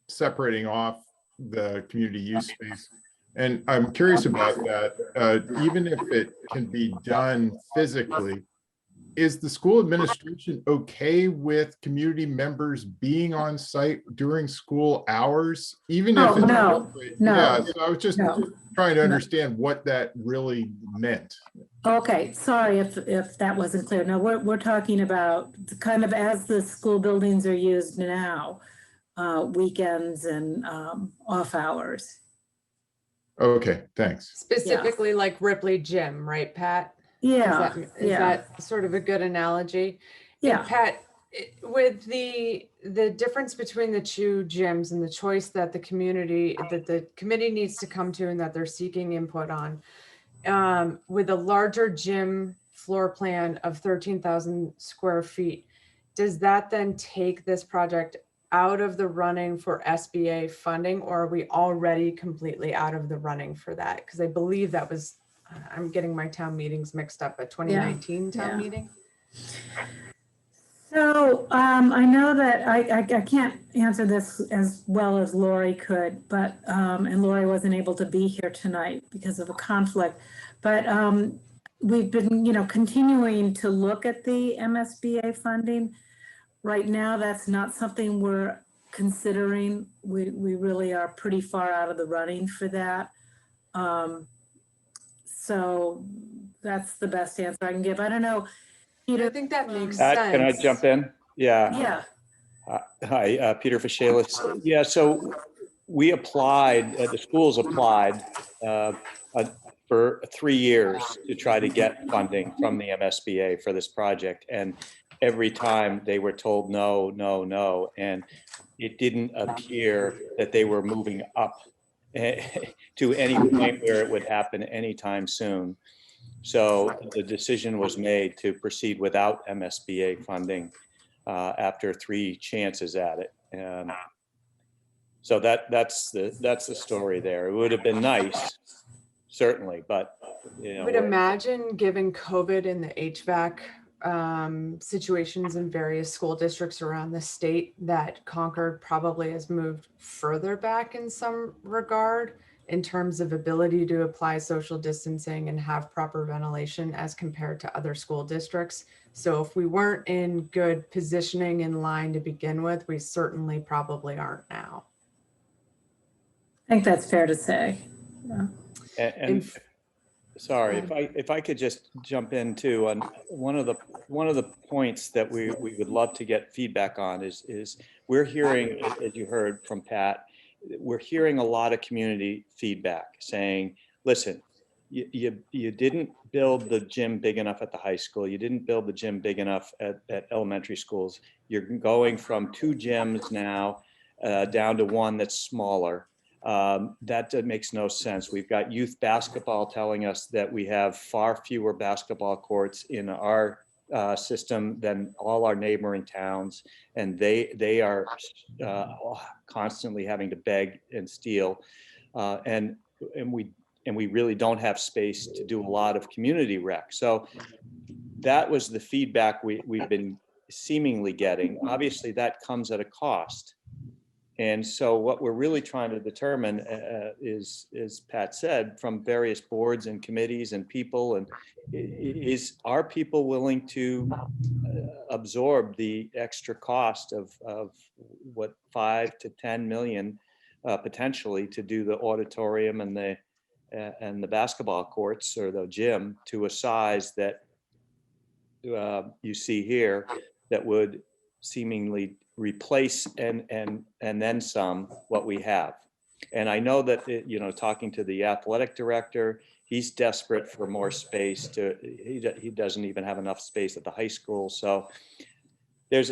separating off the community use space. And I'm curious about that. Even if it can be done physically, is the school administration okay with community members being on site during school hours? Even if it's no. Yeah, so I was just trying to understand what that really meant. Okay, sorry if that wasn't clear. No, we're talking about kind of as the school buildings are used now, weekends and off hours. Okay, thanks. Specifically like Ripley Gym, right, Pat? Yeah. Is that sort of a good analogy? Yeah. And Pat, with the difference between the two gyms and the choice that the community, that the committee needs to come to and that they're seeking input on, with a larger gym floor plan of 13,000 square feet, does that then take this project out of the running for SBA funding, or are we already completely out of the running for that? Because I believe that was, I'm getting my town meetings mixed up, a 2019 town meeting. So I know that I can't answer this as well as Lori could, but and Lori wasn't able to be here tonight because of a conflict. But we've been, continuing to look at the MSBA funding. Right now, that's not something we're considering. We really are pretty far out of the running for that. So that's the best answer I can give. I don't know. Peter, I think that makes sense. Can I jump in? Yeah. Yeah. Hi, Peter Fishalis. Yeah, so we applied, the schools applied for 3 years to try to get funding from the MSBA for this project. And every time they were told no, no, no. And it didn't appear that they were moving up to any point where it would happen anytime soon. So the decision was made to proceed without MSBA funding after 3 chances at it. So that's the story there. It would have been nice, certainly, but you know. I would imagine, given COVID and the HVAC situations in various school districts around the state, that Concord probably has moved further back in some regard in terms of ability to apply social distancing and have proper ventilation as compared to other school districts. So if we weren't in good positioning in line to begin with, we certainly probably aren't now. I think that's fair to say. Yeah. And sorry, if I could just jump in too, on one of the points that we would love to get feedback on is we're hearing, as you heard from Pat, we're hearing a lot of community feedback saying, listen, you didn't build the gym big enough at the high school. You didn't build the gym big enough at elementary schools. You're going from 2 gyms now down to 1 that's smaller. That makes no sense. We've got youth basketball telling us that we have far fewer basketball courts in our system than all our neighboring towns, and they are constantly having to beg and steal, and we really don't have space to do a lot of community rec. So that was the feedback we've been seemingly getting. Obviously, that comes at a cost. And so what we're really trying to determine is, as Pat said, from various boards and committees and people, and are people willing to absorb the extra cost of what 5 to 10 million potentially to do the auditorium and the basketball courts or the gym to a size that you see here that would seemingly replace and then some what we have. And I know that, you know, talking to the athletic director, he's desperate for more space. He doesn't even have enough space at the high school. So there's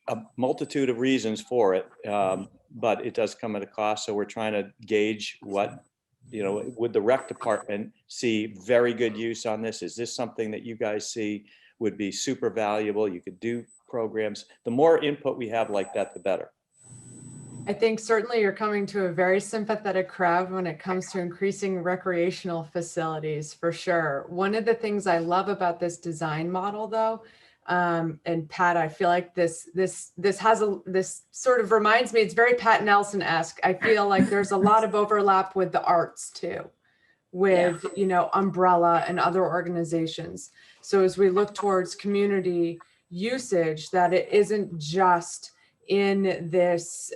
a multitude of reasons for it, but it does come at a cost. So we're trying to gauge what, you know, would the rec department see very good use on this? Is this something that you guys see would be super valuable? You could do programs. The more input we have like that, the better. I think certainly you're coming to a very sympathetic crowd when it comes to increasing recreational facilities, for sure. One of the things I love about this design model, though, and Pat, I feel like this sort of reminds me, it's very Pat Nelson-esque. I feel like there's a lot of overlap with the arts too, with, you know, Umbrella and other organizations. So as we look towards community usage, that it isn't just in this,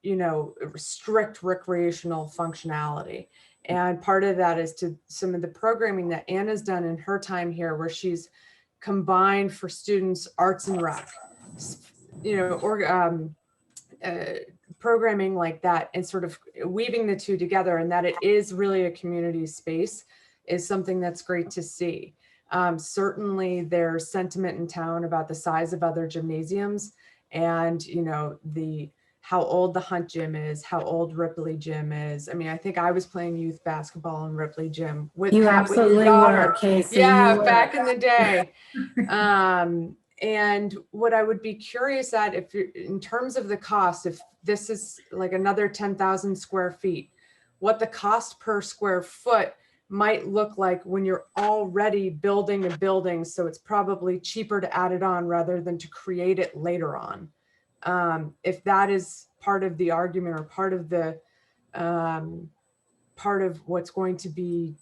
you know, strict recreational functionality. And part of that is to some of the programming that Anna's done in her time here, where she's combined for students arts and rec, you know, or programming like that, and sort of weaving the two together, and that it is really a community space is something that's great to see. Certainly there's sentiment in town about the size of other gymnasiums, and, you know, how old the Hunt Gym is, how old Ripley Gym is. I mean, I think I was playing youth basketball in Ripley Gym with You Pat, with your absolutely daughter. were, Casey. Yeah, You were. back in the day. And what I would be curious at, if you're, in terms of the cost, if this is like another 10,000 square feet, what the cost per square foot might look like when you're already building a building. So it's probably cheaper to add it on rather than to create it later on. If that is part of the argument, or part of the part of what's going to be,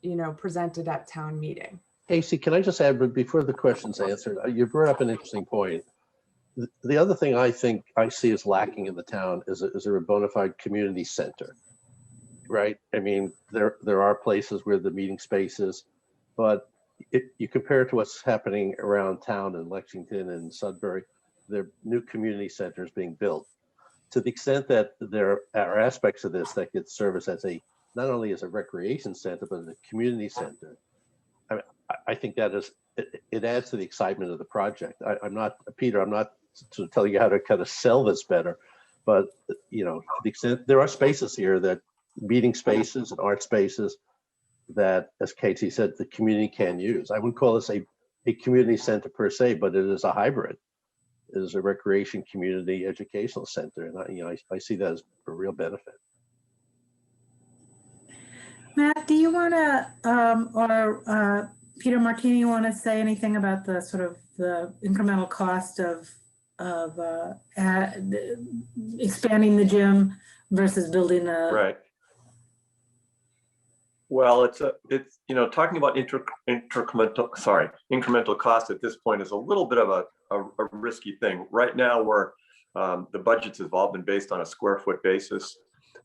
you know, presented at town meeting. Casey, can I just add, but before the question's answered, you brought up an interesting point. The other thing I think I see as lacking in the town is a bona fide community center, right? I mean, there are places where the meeting space is, but you compare it to what's happening around town in Lexington and Sudbury, there are new community centers being built. To the extent that there are aspects of this that could service as not only as a recreation center, but as a community center, I think that it adds to the excitement of the project. I'm not, Peter, I'm not to tell you how to kind of sell this better, but, you know, to the extent there are spaces here, that meeting spaces and art spaces that, as Katie said, the community can use. I wouldn't call this a community center per se, but it is a hybrid. It is a recreation community educational center. And I see that as a real benefit. Matt, do you want to, or Peter Martini, you want to say anything about the sort of the incremental cost of expanding the gym versus building a? Right. Well, it's talking about incremental cost at this point is a little bit of a risky thing. Right now, the budgets have all been based on a square foot basis,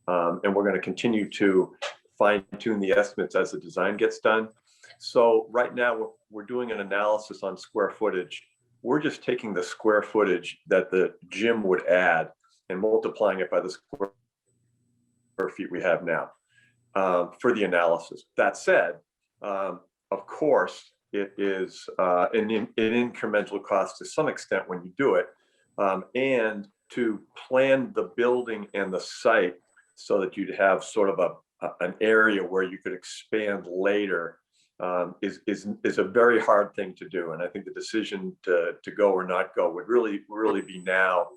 and we're going to continue to fine tune the estimates as the design gets done. So right now we're doing an analysis on square footage. We're just taking the square footage that the gym would add and multiplying it by the square feet we have now for the analysis. That said, of course, it is an incremental cost to some extent when you do it, and to plan the building and the site so that you'd have sort of an area where you could expand later is a very hard thing to do. And I think the decision to go or not go would really be now,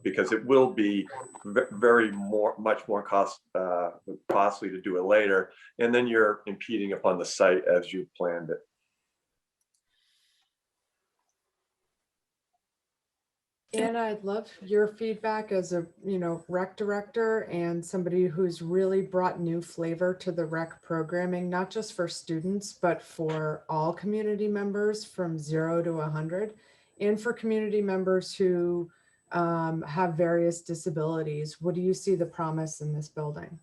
because it will be much more costly to do it later. And then you're impeding upon the site as you planned it. And I'd love your feedback as a, rec director and somebody who's really brought new flavor to the rec programming, not just for students, but for all community members from 0 to 100, and for community members who have various disabilities. What do you see the promise in this building?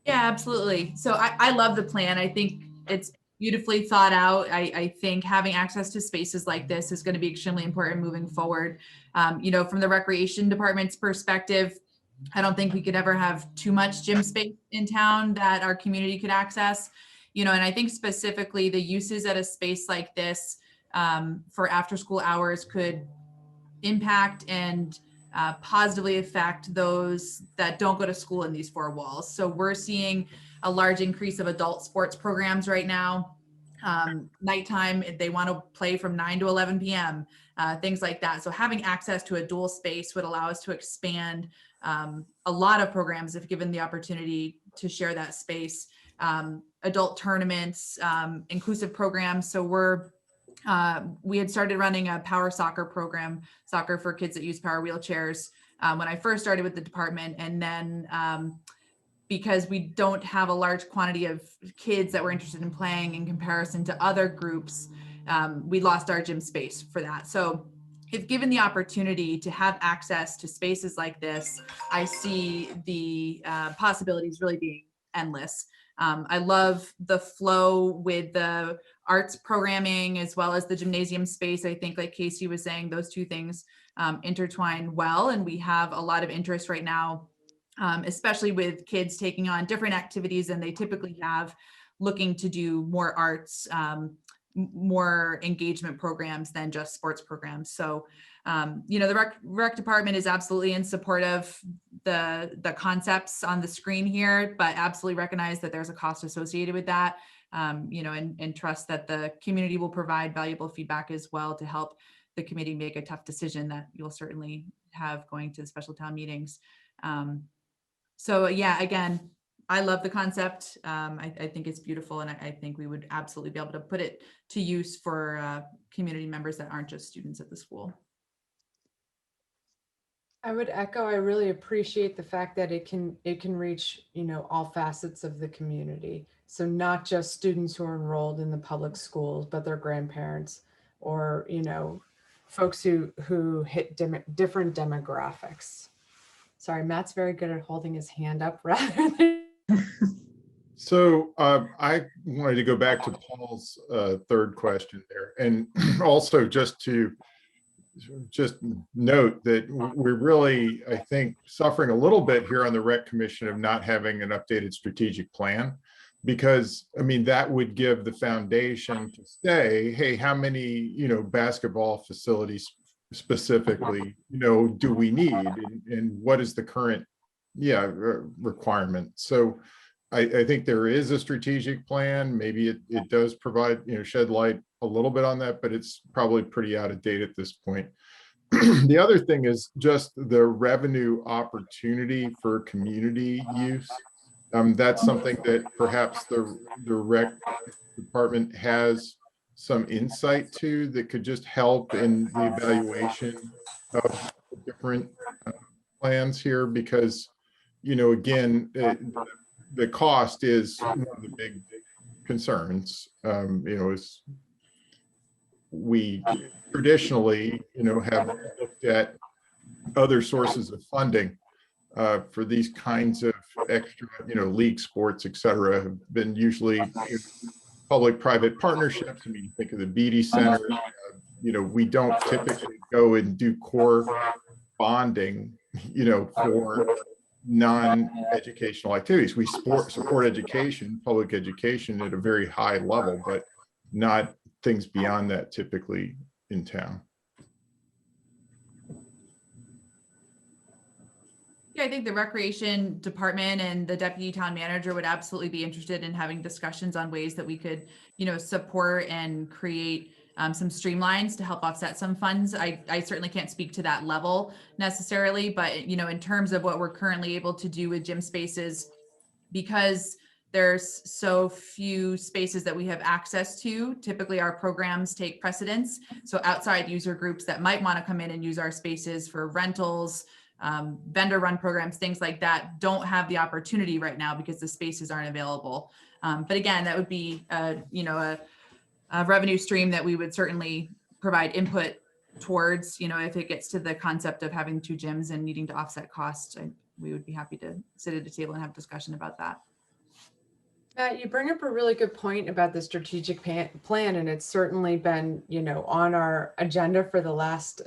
Yeah, absolutely. So I love the plan. I think it's beautifully thought out. I think having access to spaces like this is going to be extremely important moving forward. From the recreation department's perspective, I don't think we could ever have too much gym space in town that our community could access. And I think specifically the uses at a space like this for after school hours could impact and positively affect those that don't go to school in these four walls. So we're seeing a large increase of adult sports programs right now. Nighttime, they want to play from 9 to 11 p.m., things like that. So having access to a dual space would allow us to expand a lot of programs if given the opportunity to share that space. Adult tournaments, inclusive programs. So we had started running a power soccer program, soccer for kids that use power wheelchairs when I first started with the department. And then because we don't have a large quantity of kids that were interested in playing in comparison to other groups, we lost our gym space for that. So if given the opportunity to have access to spaces like this, I see the possibilities really being endless. I love the flow with the arts programming as well as the gymnasium space. I think, like Casey was saying, those two things intertwine well, and we have a lot of interest right now, especially with kids taking on different activities than they typically have, looking to do more arts, more engagement programs than just sports programs. So, the rec department is absolutely in support of the concepts on the screen here, but absolutely recognize that there's a cost associated with that, and trust that the community will provide valuable feedback as well to help the committee make a tough decision that you'll certainly have going to the special town meetings. So yeah, again, I love the concept. I think it's beautiful, and I think we would absolutely be able to put it to use for community members that aren't just students at the school. I would echo, I really appreciate the fact that it can reach, all facets of the community. So not just students who are enrolled in the public schools, but their grandparents or, folks who hit different demographics. Sorry, Matt's very good at holding his hand up rather than. So I wanted to go back to Paul's third question there, and also just note that we're really, I think, suffering a little bit here on the Rec Commission of not having an updated strategic plan, because that would give the foundation to say, hey, how many basketball facilities specifically do we need, and what is the current requirement. So I think there is a strategic plan. Maybe it does provide, shed light a little bit on that, but it's probably pretty out of date at this point. The other thing is just the revenue opportunity for community use. That's something that perhaps the rec department has some insight to that could just help in the evaluation of different plans here, because, again, the cost is one of the big concerns. Is we traditionally, have looked at other sources of funding for these kinds of extra, league sports, et cetera, have been usually public-private partnerships. I mean, think of the Beatty Center. We don't typically go and do core bonding, for non-educational activities. We support education, public education at a very high level, but not things beyond that typically in town. Yeah, I think the recreation department and the deputy town manager would absolutely be interested in having discussions on ways that we could, support and create some streamlines to help offset some funds. I certainly can't speak to that level necessarily, but in terms of what we're currently able to do with gym spaces, because there's so few spaces that we have access to, typically our programs take precedence. So outside user groups that might want to come in and use our spaces for rentals, vendor run programs, things like that, don't have the opportunity right now because the spaces aren't available. But again, that would be a revenue stream that we would certainly provide input towards, if it gets to the concept of having 2 gyms and needing to offset costs. We would be happy to sit at a table and have discussion about that. You bring up a really good point about the strategic plan, and it's certainly been, on our agenda for the last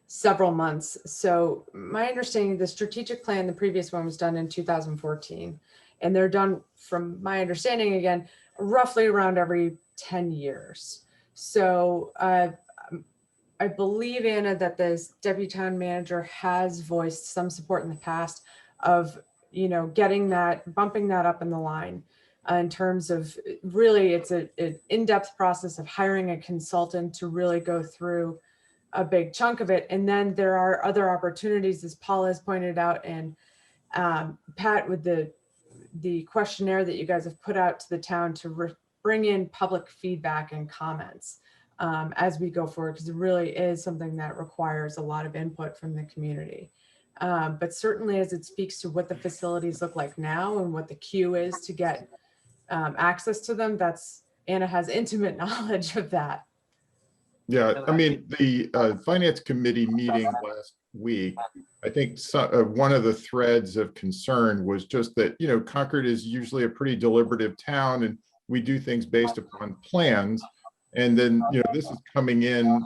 several months. So my understanding, the strategic plan, the previous one was done in 2014, and they're done, from my understanding, again, roughly around every 10 years. So I believe, Anna, that the deputy town manager has voiced some support in the past of, bumping that up in the line in terms of really it's an in-depth process of hiring a consultant to really go through a big chunk of it. And then there are other opportunities, as Paul has pointed out, and Pat, with the questionnaire that you guys have put out to the town to bring in public feedback and comments as we go forward, because it really is something that requires a lot of input from the community. But certainly as it speaks to what the facilities look like now and what the queue is to get access to them, Anna has intimate knowledge of that. Yeah, I mean, the finance committee meeting last week, I think one of the threads of concern was just that, Concord is usually a pretty deliberative town and we do things based upon plans. And then, this is coming in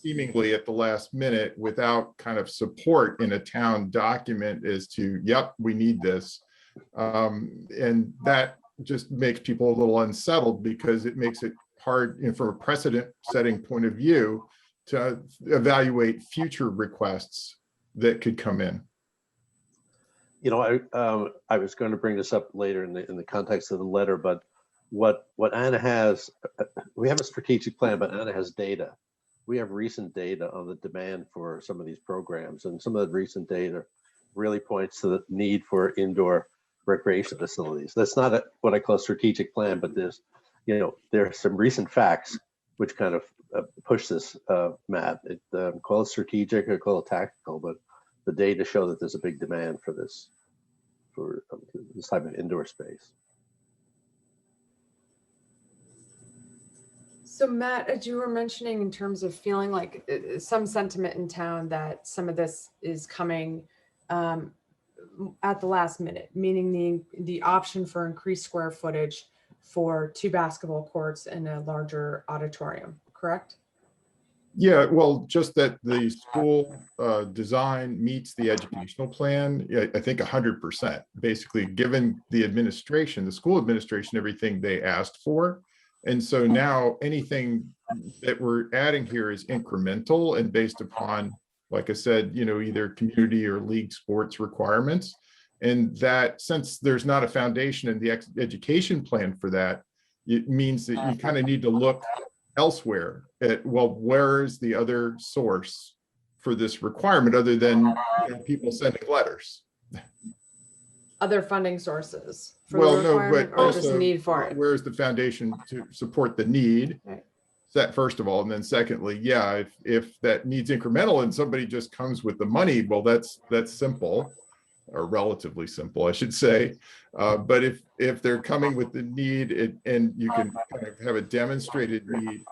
seemingly at the last minute without kind of support in a town document as to, yep, we need this. And that just makes people a little unsettled because it makes it hard, from a precedent setting point of view, to evaluate future requests that could come in. I was going to bring this up later in the context of the letter, but what Anna has, we have a strategic plan, but Anna has data. We have recent data on the demand for some of these programs, and some of the recent data really points to the need for indoor recreation facilities. That's not what I call a strategic plan, but there are some recent facts which kind of push this, Matt. Call it strategic or call it tactical, but the data show that there's a big demand for this type of indoor space. So Matt, as you were mentioning in terms of feeling like some sentiment in town that some of this is coming at the last minute, meaning the option for increased square footage for 2 basketball courts and a larger auditorium, correct? Yeah, well, just that the school design meets the educational plan, I think 100%, basically, given the administration, the school administration, everything they asked for. And so now anything that we're adding here is incremental and based upon, like I said, either community or league sports requirements. And that, since there's not a foundation in the education plan for that, it means that you kind of need to look elsewhere at, well, where is the other source for this requirement other than people sending letters? Other funding sources for Well, the no, requirement, but or just also, need for it? where's the foundation to support the need? Right. That first of all, and then secondly, yeah, if that needs incremental and somebody just comes with the money, well, that's simple, or relatively simple, I should say. But if they're coming with the need and you can kind of have a demonstrated need,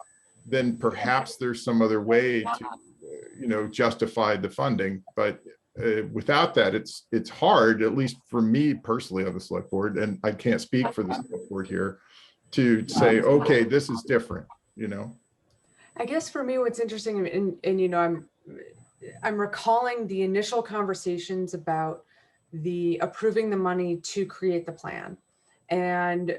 then perhaps there's some other way to, justify the funding. But without that, it's hard, at least for me personally on the select board, and I can't speak for the select board here, to say, okay, this is different, I guess for me, what's interesting, and I'm recalling the initial conversations about the approving the money to create the plan, and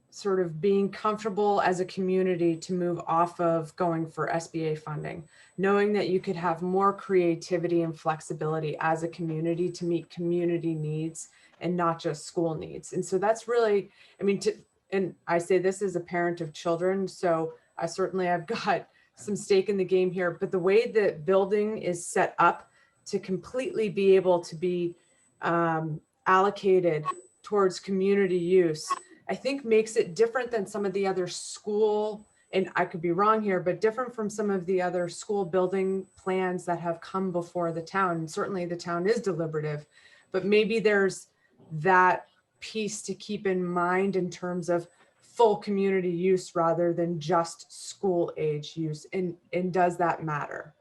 sort of being comfortable as a community to move off of going for SBA funding, knowing that you could have more creativity and flexibility as a community to meet community needs and not just school needs. And so that's really, and I say this as a parent of children, so I certainly have got some stake in the game here, but the way that building is set up to completely be able to be allocated towards community use, I think makes it different than some of the other school, and I could be wrong here, but different from some of the other school building plans that have come before the town. And certainly the town is deliberative, but maybe there's that piece to keep in mind in terms of full community use rather than just school age use. And does that matter?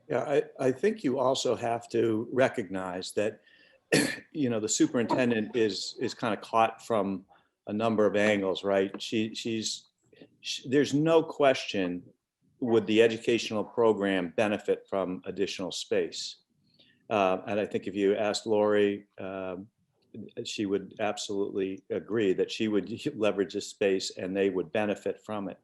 Yeah, I think you also have to recognize that, the superintendent is kind of caught from a number of angles, right? There's no question, would the educational program benefit from additional space? And I think if you asked Lori, she would absolutely agree that she would leverage this space and they would benefit from it.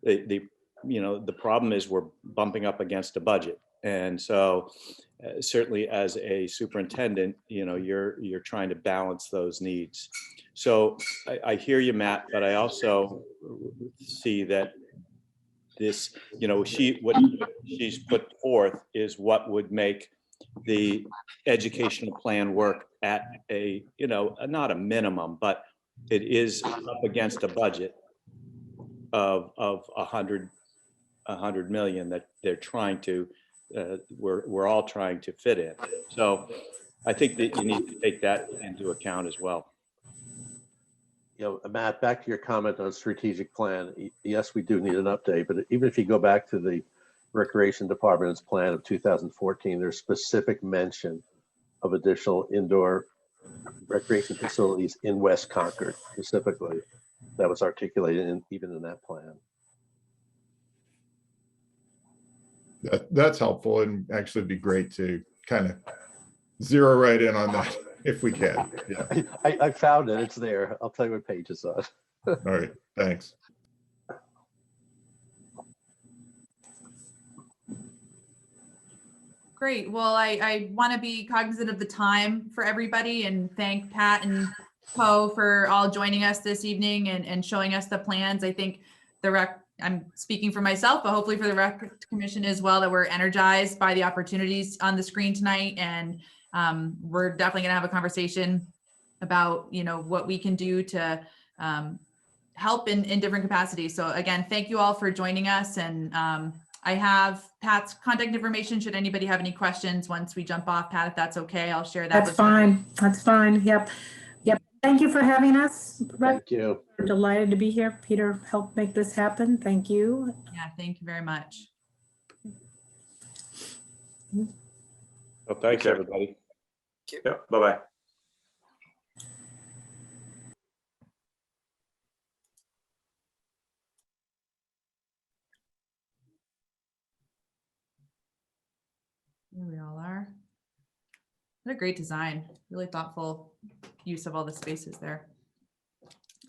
The problem is we're bumping up against a budget. And so certainly as a superintendent, you're trying to balance those needs. So I hear you, Matt, but I also see that this, what she's put forth is what would make the educational plan work at a, not a minimum, but it is up against a budget of 100 million that they're trying to, we're all trying to fit in. So I think that you need to take that into account as well. Matt, back to your comment on strategic plan. Yes, we do need an update, but even if you go back to the Recreation Department's plan of 2014, there's specific mention of additional indoor recreation facilities in West Concord specifically. That was articulated even in that plan. That's helpful, and actually it'd be great to kind of zero right in on that if we can. Yeah. I found it. It's there. I'll tell you what page it's on. All right. Thanks. Great. Well, I want to be cognizant of the time for everybody and thank Pat and Poe for all joining us this evening and showing us the plans. I think I'm speaking for myself, but hopefully for the Rec Commission as well, that we're energized by the opportunities on the screen tonight. And we're definitely going to have a conversation about, what we can do to help in different capacities. So again, thank you all for joining us. And I have Pat's contact information. Should anybody have any questions once we jump off, Pat, if that's okay, I'll share that. That's fine. That's fine. Yep. Thank you for having us. Thank you. We're delighted to be here. Peter helped make this happen. Thank you. Yeah, thank you very much. Well, thanks, everybody. Yeah, bye-bye. Here we all are. What a great design. Really thoughtful use of all the spaces there.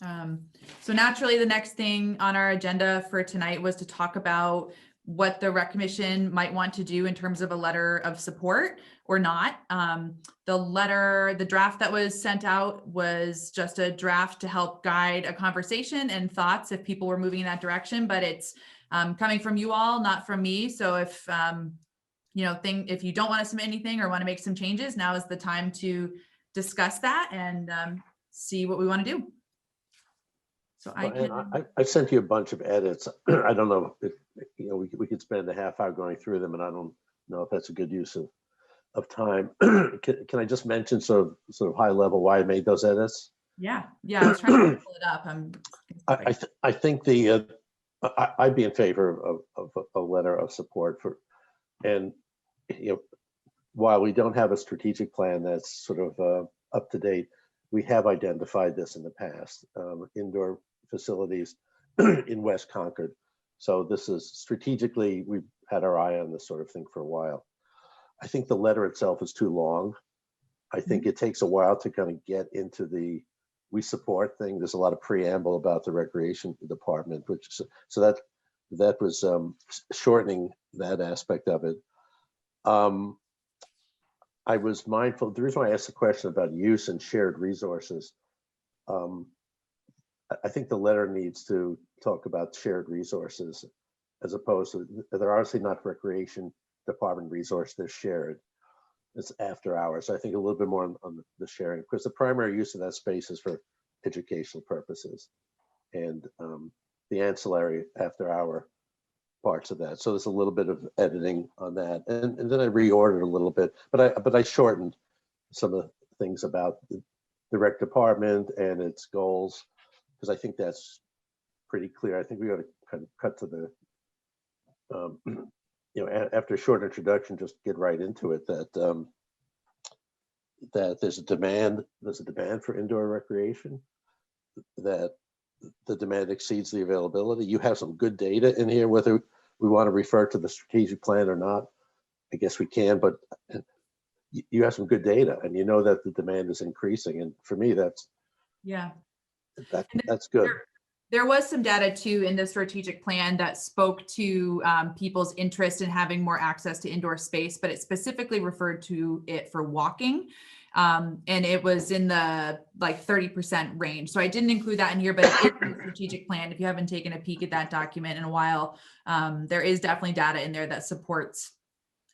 So naturally, the next thing on our agenda for tonight was to talk about what the rec commission might want to do in terms of a letter of support or not. The draft that was sent out was just a draft to help guide a conversation and thoughts if people were moving in that direction, but it's coming from you all, not from me. So if, if you don't want to submit anything or want to make some changes, now is the time to discuss that and see what we want to do. So I sent you a bunch of edits. I don't know if, we could spend a half hour going through them, and I don't know if that's a good use of time. Can I just mention sort of high level why I made those edits? Yeah. I was trying to pull it up. I think I'd be in favor of a letter of support for, and while we don't have a strategic plan that's sort of up to date, we have identified this in the past, indoor facilities in West Concord. So this is strategically, we've had our eye on this sort of thing for a while. I think the letter itself is too long. I think it takes a while to kind of get into the we support thing. There's a lot of preamble about the recreation department, which so that was shortening that aspect of it. I was mindful, the reason why I asked the question about use and shared resources, I think the letter needs to talk about shared resources as opposed to, they're obviously not recreation department resource, they're shared. It's after hours. So I think a little bit more on the sharing, because the primary use of that space is for educational purposes and the ancillary after hour parts of that. So there's a little bit of editing on that. And then I reordered a little bit, but I shortened some of the things about the rec department and its goals, because I think that's pretty clear. I think we ought to kind of cut to the, after a short introduction, just get right into it, that that there's a demand for indoor recreation, that the demand exceeds the availability. You have some good data in here, whether we want to refer to the strategic plan or not, I guess we can, but you have some good data and you know that the demand is increasing. And for me, that's good. There was some data too in the strategic plan that spoke to people's interest in having more access to indoor space, but it specifically referred to it for walking. And it was in the like 30% range. So I didn't include that in here, but it is in the strategic plan. If you haven't taken a peek at that document in a while, there is definitely data in there that supports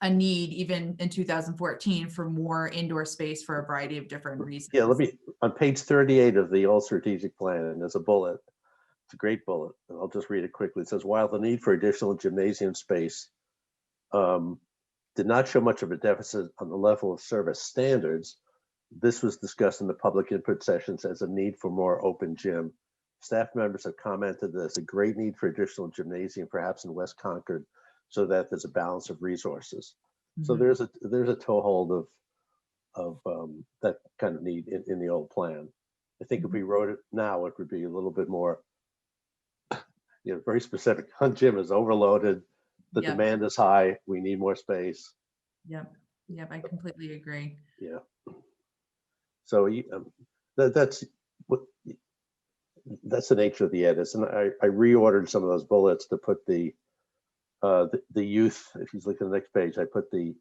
a need even in 2014 for more indoor space for a variety of different reasons. Yeah, on page 38 of the old strategic plan, and there's a bullet. It's a great bullet. And I'll just read it quickly. It says, while the need for additional gymnasium space did not show much of a deficit on the level of service standards, this was discussed in the public input sessions as a need for more open gym. Staff members have commented that there's a great need for additional gymnasium, perhaps in West Concord, so that there's a balance of resources. Mm-hmm. So there's a toehold of that kind of need in the old plan. I think if we wrote it now, it would be a little bit more, very specific. Hunt Gym is overloaded. The demand is high. We need more space. Yep, I completely agree. Yeah. So that's the nature of the edits, and I reordered some of those bullets to put the youth. If you look at the next page, I put the.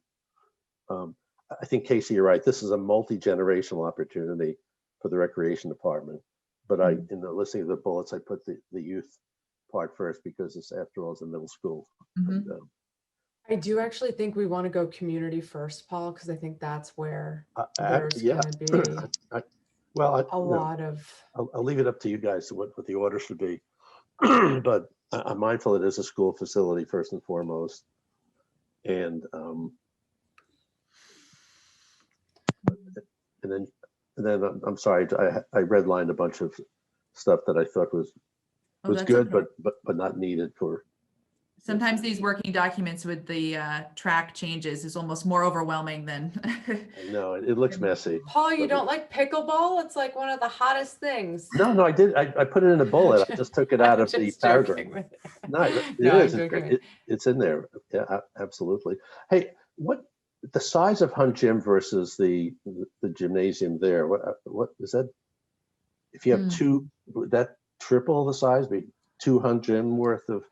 I think Casey, you're right. This is a multi-generational opportunity for the recreation department. But in the listing of the bullets, I put the youth part first because it's, after all, it's a middle school. Mm-hmm. I do actually think we want to go community first, Paul, because I think that's where there's going to be lot of. I'll leave it up to you guys what the order should be, but I'm mindful it is a school facility first and foremost, and then I'm sorry, I redlined a bunch of stuff that I thought was good, okay. but not needed for. Sometimes these working documents with the track changes is almost more overwhelming than. I know, it looks messy. Paul, you don't like pickleball? It's like one of the hottest things. No, I did. I put it in a bullet. I just took it out of the paragraph. No, it's in there. Yeah, absolutely. Hey, what the size of Hunt Gym versus the gymnasium there? What is that? If you have two, would that triple the size? Be 2 Hunt Gym worth of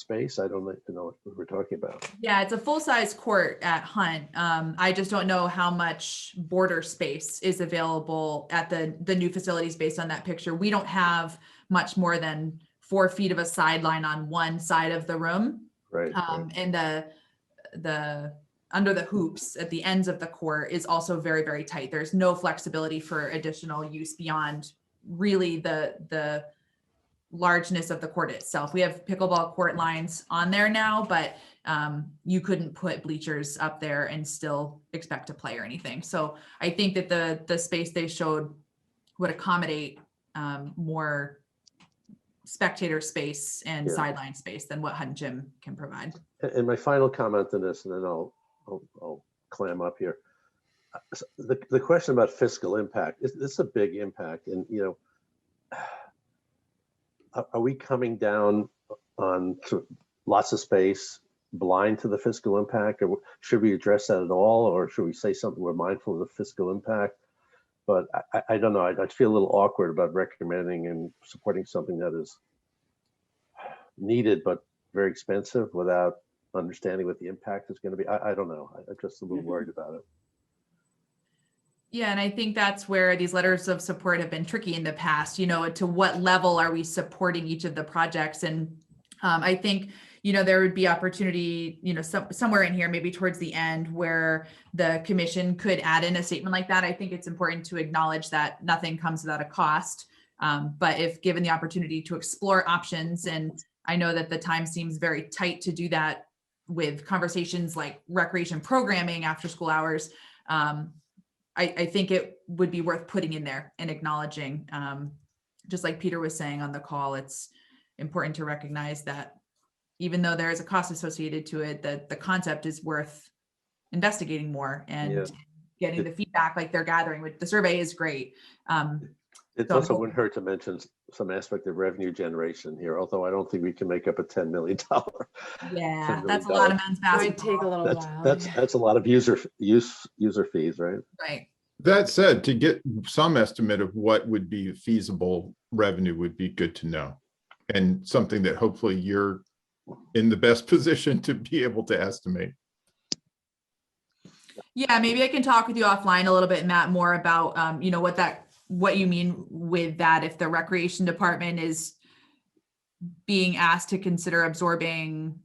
space? I don't know what we're talking about. Yeah, it's a full-size court at Hunt. I just don't know how much border space is available at the new facilities based on that picture. We don't have much more than 4 feet of a sideline on one side of the room. Right. And the under the hoops at the ends of the court is also very, very tight. There's no flexibility for additional use beyond really the largeness of the court itself. We have pickleball court lines on there now, but you couldn't put bleachers up there and still expect to play or anything. So I think that the space they showed would accommodate more spectator space and sideline space than what Hunt Gym can provide. And my final comment on this, and then I'll clam up here. The question about fiscal impact, it's a big impact. And, you know, are we coming down on lots of space, blind to the fiscal impact? Or should we address that at all? Or should we say something, we're mindful of the fiscal impact? But I don't know, I feel a little awkward about recommending and supporting something that is needed, but very expensive without understanding what the impact is going to be. I don't know. I'm just a little worried about it. Yeah, and I think that's where these letters of support have been tricky in the past, you know, to what level are we supporting each of the projects? And I think, you know, there would be opportunity, you know, somewhere in here, maybe towards the end, where the commission could add in a statement like that. I think it's important to acknowledge that nothing comes without a cost. But if given the opportunity to explore options, and I know that the time seems very tight to do that with conversations like recreation programming after school hours, I think it would be worth putting in there and acknowledging, just like Peter was saying on the call, it's important to recognize that even though there is a cost associated to it, that the concept is worth investigating more and getting the feedback like they're gathering. With the survey is great. It also wouldn't hurt to mention some aspect of revenue generation here, although I don't think we can make up a $10 million. Yeah, that's a lot of men's basketball. It would take a little while. That's a lot of user fees, right? Right. That said, to get some estimate of what would be feasible revenue would be good to know, and something that hopefully you're in the best position to be able to estimate. Yeah, maybe I can talk with you offline a little bit, Matt, more about, you know, what you mean with that. If the recreation department is being asked to consider absorbing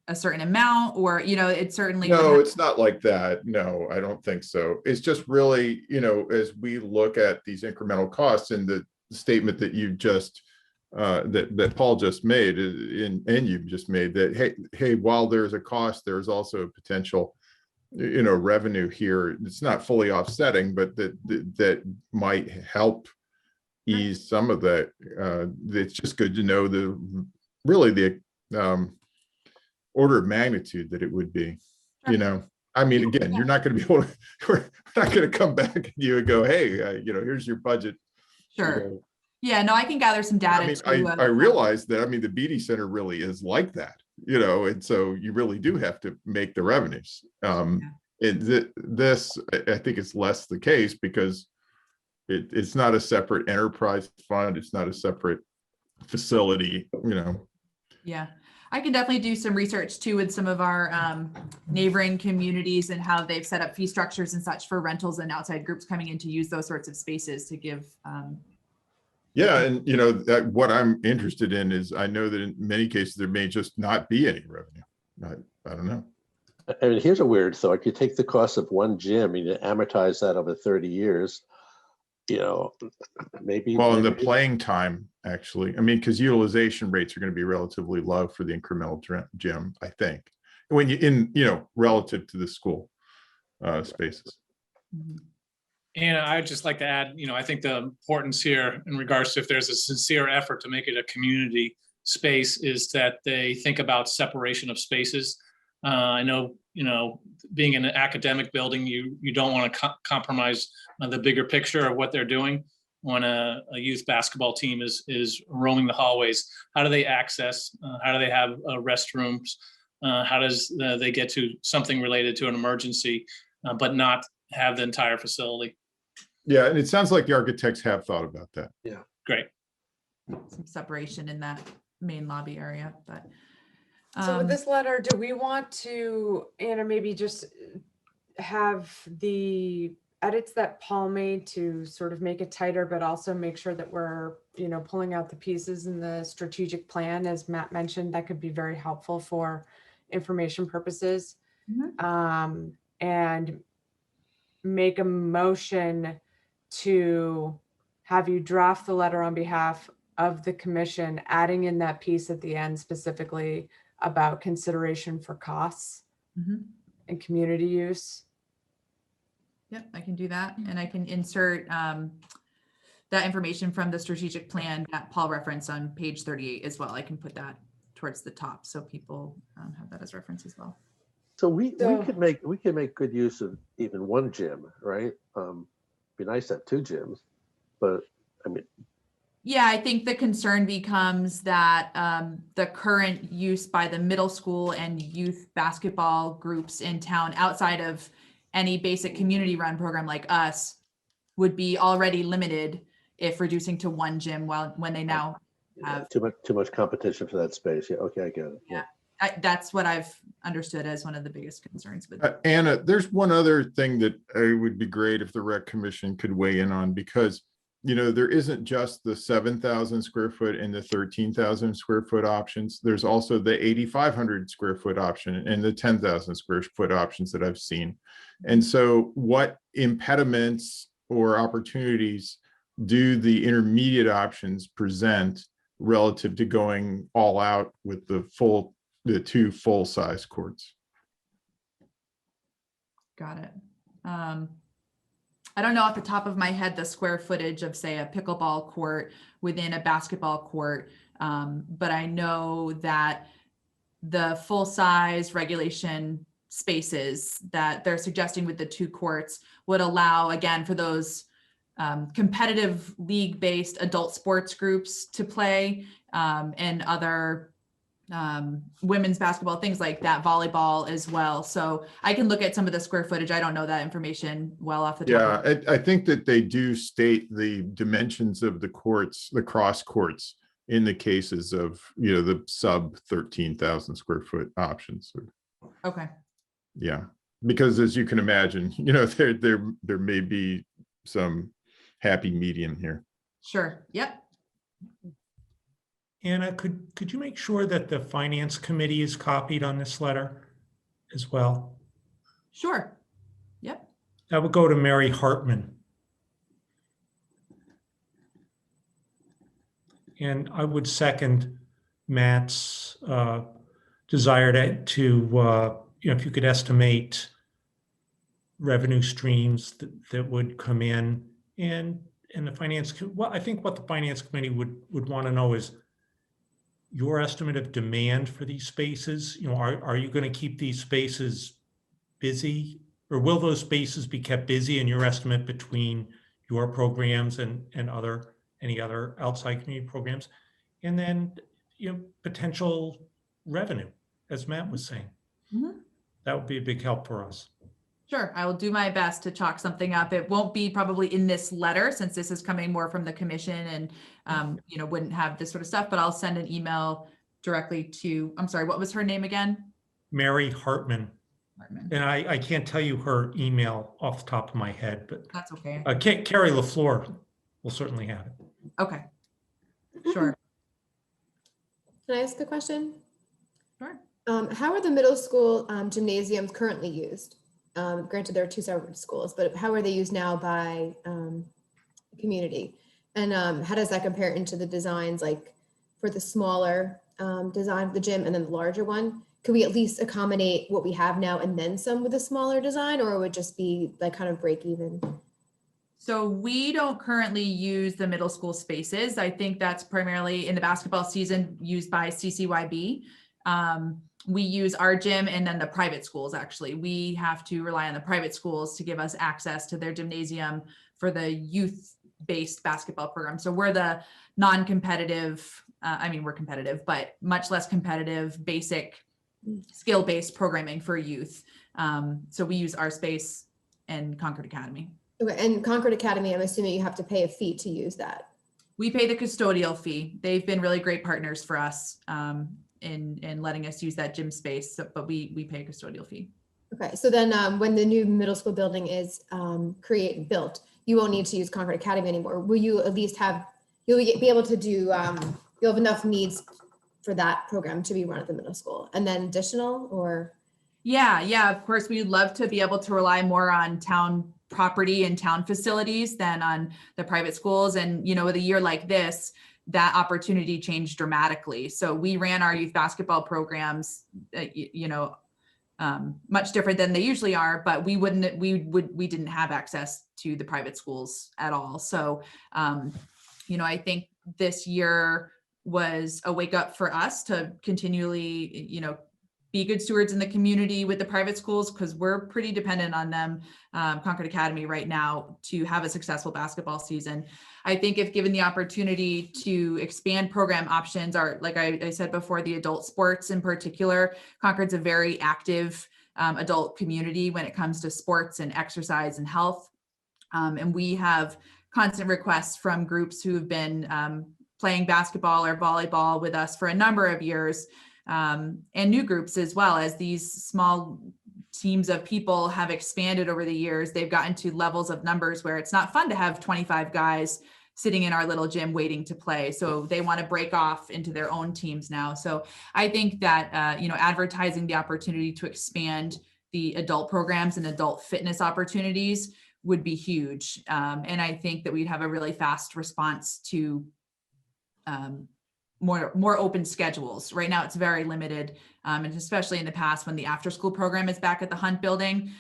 a certain amount, or, you know, it certainly. No, it's not like that. No, I don't think so. It's just really, you know, as we look at these incremental costs and the statement that you just, that Paul just made and you've just made, that, hey, while there's a cost, there's also a potential, you know, revenue here. It's not fully offsetting, but that might help ease some of that. It's just good to know the order of magnitude that it would be, you know. I mean, again, you're not going to be able to, we're not going to come back at you and go, hey, you know, here's your budget. Sure. You know. Yeah, no, I can gather some data. I mean, I realize that, I mean, the BD Center really is like that, you know, and so you really do have to make the revenues. This, I think it's less the case because it's not a separate enterprise fund. It's not a separate facility, you know. Yeah, I can definitely do some research too with some of our neighboring communities and how they've set up fee structures and such for rentals and outside groups coming in to use those sorts of spaces to give. Yeah, and you know, what I'm interested in is, I know that in many cases there may just not be any revenue. I don't know. I mean, here's a weird thought. You take the cost of one gym and you amortize that over 30 years, you know, maybe. Well, in the playing time, actually, I mean, because utilization rates are going to be relatively low for the incremental gym, I think, when you know, relative to the school spaces. And I'd just like to add, you know, I think the importance here in regards to if there's a sincere effort to make it a community space is that they think about separation of spaces. I know, you know, being in an academic building, you don't want to compromise the bigger picture of what they're doing. When a youth basketball team is roaming the hallways, how do they access? How do they have restrooms? How does they get to something related to an emergency, but not have the entire facility? Yeah, and it sounds like the architects have thought about that. Yeah, great. Some separation in that main lobby area, but So with this letter, do we want to, Anna, maybe just have the edits that Paul made to sort of make it tighter, but also make sure that we're, you know, pulling out the pieces in the strategic plan, as Matt mentioned, that could be very helpful for information purposes. And make a motion to have you draft the letter on behalf of the commission, adding in that piece at the end specifically about consideration for costs and community use. Yep, I can do that. And I can insert that information from the strategic plan that Paul referenced on page 38 as well. I can put that towards the top so people have that as reference as well. So we could make good use of even one gym, right? Be nice to have 2 gyms, but I mean. Yeah, I think the concern becomes that the current use by the middle school and youth basketball groups in town outside of any basic community run program like us would be already limited if reducing to 1 gym when they now have too much competition for that space. Yeah, okay, I get it. Yeah. That's what I've understood as one of the biggest concerns with Anna, there's one other thing that would be great if the rec commission could weigh in on, because, you know, there isn't just the 7,000 square foot and the 13,000 square foot options. There's also the 8,500 square foot option and the 10,000 square foot options that I've seen. And so what impediments or opportunities do the intermediate options present relative to going all out with the 2 full-size courts? Got it. I don't know off the top of my head the square footage of, say, a pickleball court within a basketball court, but I know that the full-size regulation spaces that they're suggesting with the 2 courts would allow, again, for those competitive league-based adult sports groups to play, and other women's basketball, things like that, volleyball as well. So I can look at some of the square footage. I don't know that information well off the top. Yeah, I think that they do state the dimensions of the courts, the cross courts, in the cases of, you know, the sub 13,000 square foot options. Okay. Yeah, because as you can imagine, you know, there may be some happy medium here. Sure. Yep. Anna, could you make sure that the finance committee is copied on this letter as well? Sure. Yep. That would go to Mary Hartman. And I would second Matt's desire to you know, if you could estimate revenue streams that would come in, and the finance, well, I think what the finance committee would want to know is your estimate of demand for these spaces. You know, are you going to keep these spaces busy, or will those spaces be kept busy in your estimate between your programs and any other outside community programs? And then, you know, potential revenue, as Matt was saying. That would be a big help for us. Sure. I will do my best to chalk something up. It won't be probably in this letter, since this is coming more from the commission and, you know, wouldn't have this sort of stuff, but I'll send an email directly to, I'm sorry, what was her name again? Mary Hartman. And I can't tell you her email off the top of my head, but that's okay. Carrie LaFleur will certainly have it. Okay. Sure. Can I ask a question? Sure. How are the middle school gymnasiums currently used? Granted, there are 2 separate schools, but how are they used now by community? And how does that compare into the designs, like for the smaller design of the gym and then the larger one? Could we at least accommodate what we have now and then some with a smaller design, or would it just be like kind of break even? So we don't currently use the middle school spaces. I think that's primarily in the basketball season used by CCYB. We use our gym and then the private schools. Actually, we have to rely on the private schools to give us access to their gymnasium for the youth-based basketball program. So we're the non-competitive, I mean, we're competitive, but much less competitive, basic skill-based programming for youth. So we use our space and Concord Academy. Okay, and Concord Academy, I'm assuming you have to pay a fee to use that. We pay the custodial fee. They've been really great partners for us. in letting us use that gym space. So, but we pay a custodial fee. Okay, so then when the new middle school building is built, you won't need to use Concord Academy anymore. Will you at least you'll be able to do, you'll have enough needs for that program to be run at the middle school, and then additional, or? Yeah, of course, we'd love to be able to rely more on town property and town facilities than on the private schools. And, you know, with a year like this, that opportunity changed dramatically. So we ran our youth basketball programs, much different than they usually are, but we didn't have access to the private schools at all. So, I think this year was a wake up for us to continually, be good stewards in the community with the private schools, because we're pretty dependent on them, Concord Academy right now, to have a successful basketball season. I think if given the opportunity to expand program options, are, like I said before, the adult sports in particular, Concord's a very active adult community when it comes to sports and exercise and health. And we have constant requests from groups who have been playing basketball or volleyball with us for a number of years, and new groups as well. As these small teams of people have expanded over the years, they've gotten to levels of numbers where it's not fun to have 25 guys sitting in our little gym waiting to play. So they want to break off into their own teams now. So I think that, advertising the opportunity to expand the adult programs and adult fitness opportunities would be huge. And I think that we'd have a really fast response to more open schedules. Right now it's very limited. And especially in the past, when the after school program is back at the Hunt building,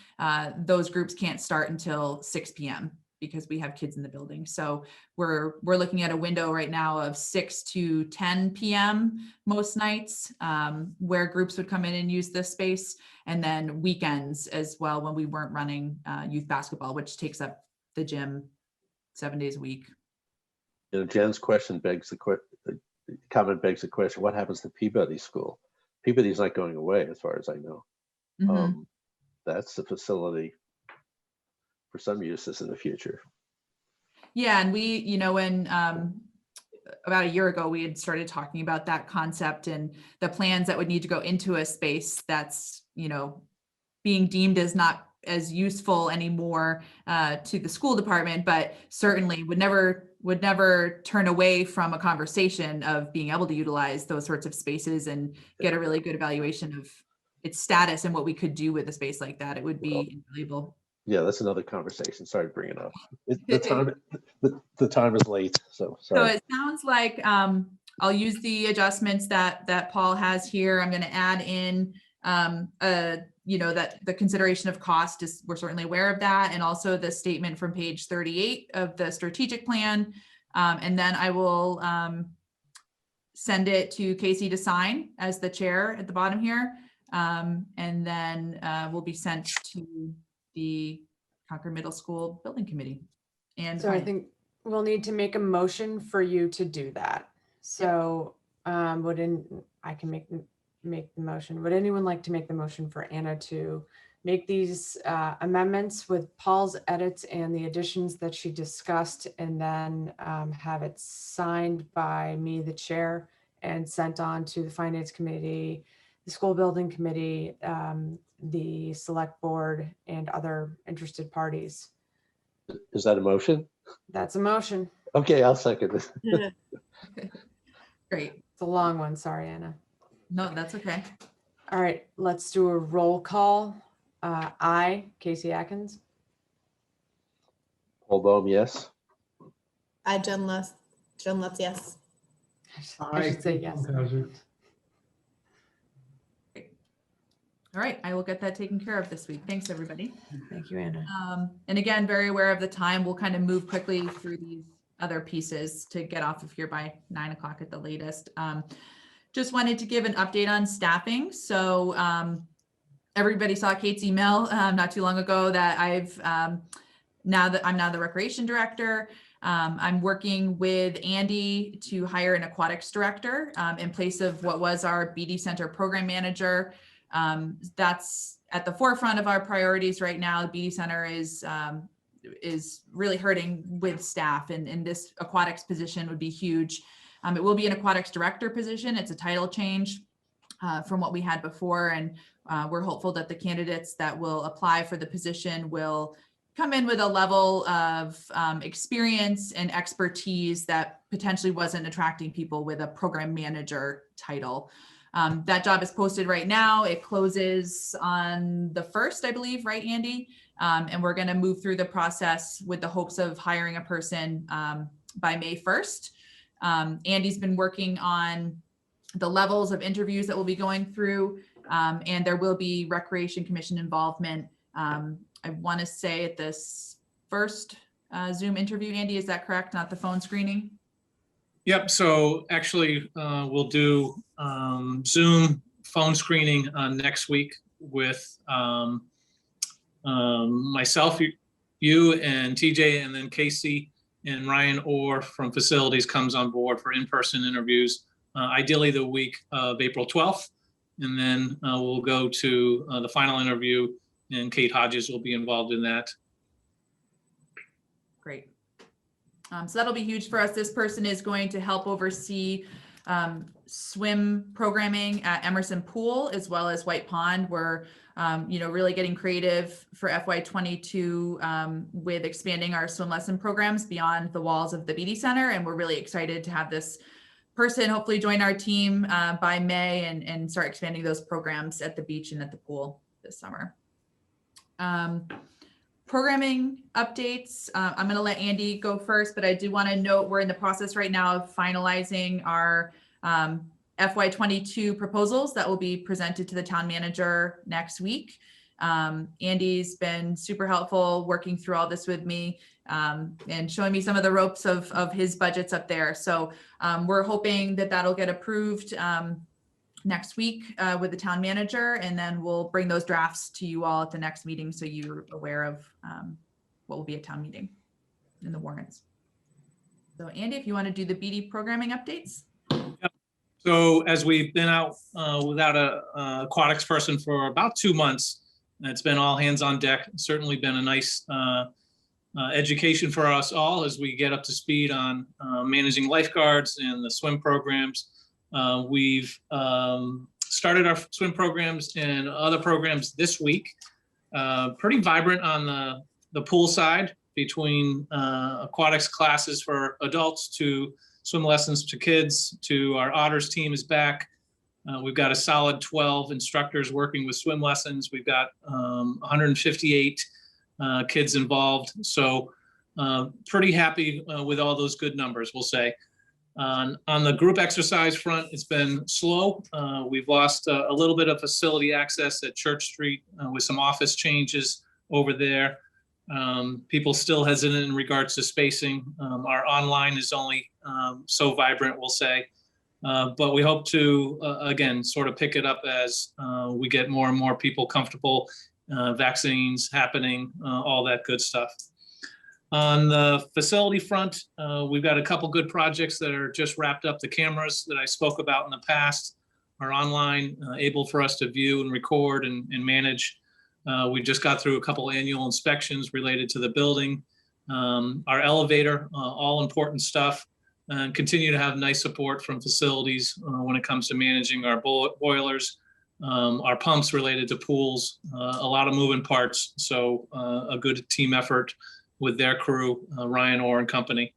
those groups can't start until 6 p.m. because we have kids in the building. So we're looking at a window right now of 6 to 10 p.m. most nights, where groups would come in and use this space. And then weekends as well, when we weren't running youth basketball, which takes up the gym 7 days a week. Jen's question comment begs the question, what happens to Peabody School? Peabody's not going away as far as I know. Mm-hmm. That's the facility for some uses in the future. Yeah, and we, when about a year ago, we had started talking about that concept and the plans that would need to go into a space that's, being deemed as not as useful anymore to the school department, but certainly would never turn away from a conversation of being able to utilize those sorts of spaces and get a really good evaluation of its status and what we could do with a space like that. It would be invaluable. Yeah, that's another conversation. Sorry to bring it up. The time is late, so sorry. So it sounds like I'll use the adjustments that Paul has here. I'm going to add in that the consideration of cost is, we're certainly aware of that, and also the statement from page 38 of the strategic plan. And then I will send it to Casey to sign as the chair at the bottom here. And then will be sent to the Concord Middle School Building Committee. And so I think we'll need to make a motion for you to do that. So I can make the motion. Would anyone like to make the motion for Anna to make these amendments with Paul's edits and the additions that she discussed, and then have it signed by me, the chair, and sent on to the Finance Committee, the School Building Committee, the Select Board, and other interested parties? Is that a motion? That's a motion. Okay, I'll second this. Great. It's a long one. Sorry, Anna. No, that's okay. All right, let's do a roll call. I, Casey Atkins. Paul Bohm, yes. I, Jen Lutz, yes. I should say yes. All right, I will get that taken care of this week. Thanks, everybody. Thank you, Anna. And again, very aware of the time. We'll kind of move quickly through these other pieces to get off of here by 9 o'clock at the latest. Just wanted to give an update on staffing. So everybody saw Kate's email not too long ago that I'm now the recreation director. I'm working with Andy to hire an aquatics director in place of what was our BD Center program manager. That's at the forefront of our priorities right now. The BD Center is really hurting with staff, and this aquatics position would be huge. It will be an aquatics director position. It's a title change. from what we had before. And we're hopeful that the candidates that will apply for the position will come in with a level of experience and expertise that potentially wasn't attracting people with a program manager title. That job is posted right now. It closes on the 1st, I believe, right, Andy? And we're going to move through the process with the hopes of hiring a person by May 1st. Andy's been working on the levels of interviews that we'll be going through, and there will be Recreation Commission involvement. I want to say at this first Zoom interview, Andy, is that correct? Not the phone screening? Yep. So actually, we'll do Zoom phone screening next week with myself, you, and TJ, and then Casey and Ryan Orr from facilities comes on board for in-person interviews, ideally the week of April 12th. And then we'll go to the final interview, and Kate Hodges will be involved in that. Great. So that'll be huge for us. This person is going to help oversee swim programming at Emerson Pool as well as White Pond. We're really getting creative for FY22 with expanding our swim lesson programs beyond the walls of the BD Center. And we're really excited to have this person hopefully join our team by May and start expanding those programs at the beach and at the pool this summer. Programming updates. I'm going to let Andy go first, but I do want to note we're in the process right now of finalizing our FY22 proposals that will be presented to the town manager next week. Andy's been super helpful working through all this with me and showing me some of the ropes of his budgets up there. So we're hoping that that'll get approved next week with the town manager, and then we'll bring those drafts to you all at the next meeting so you're aware of what will be a town meeting in the warrants. So Andy, if you want to do the BD programming updates. Yep. So as we've been out without a aquatics person for about 2 months, it's been all hands on deck. It's certainly been a nice education for us all as we get up to speed on managing lifeguards and the swim programs. We've started our swim programs and other programs this week. Pretty vibrant on the pool side, between aquatics classes for adults to swim lessons to kids to our otters team is back. We've got a solid 12 instructors working with swim lessons. We've got 158 kids involved. So pretty happy with all those good numbers, we'll say. On the group exercise front, it's been slow. We've lost a little bit of facility access at Church Street with some office changes over there. People still hesitant in regards to spacing. Our online is only so vibrant, we'll say. But we hope to, again, sort of pick it up as we get more and more people comfortable, vaccines happening, all that good stuff. On the facility front, we've got a couple good projects that are just wrapped up. The cameras that I spoke about in the past are online, able for us to view and record and manage. We just got through a couple annual inspections related to the building. Our elevator, all important stuff, and continue to have nice support from facilities when it comes to managing our boilers, our pumps related to pools, a lot of moving parts. So a good team effort with their crew, Ryan Orr and company.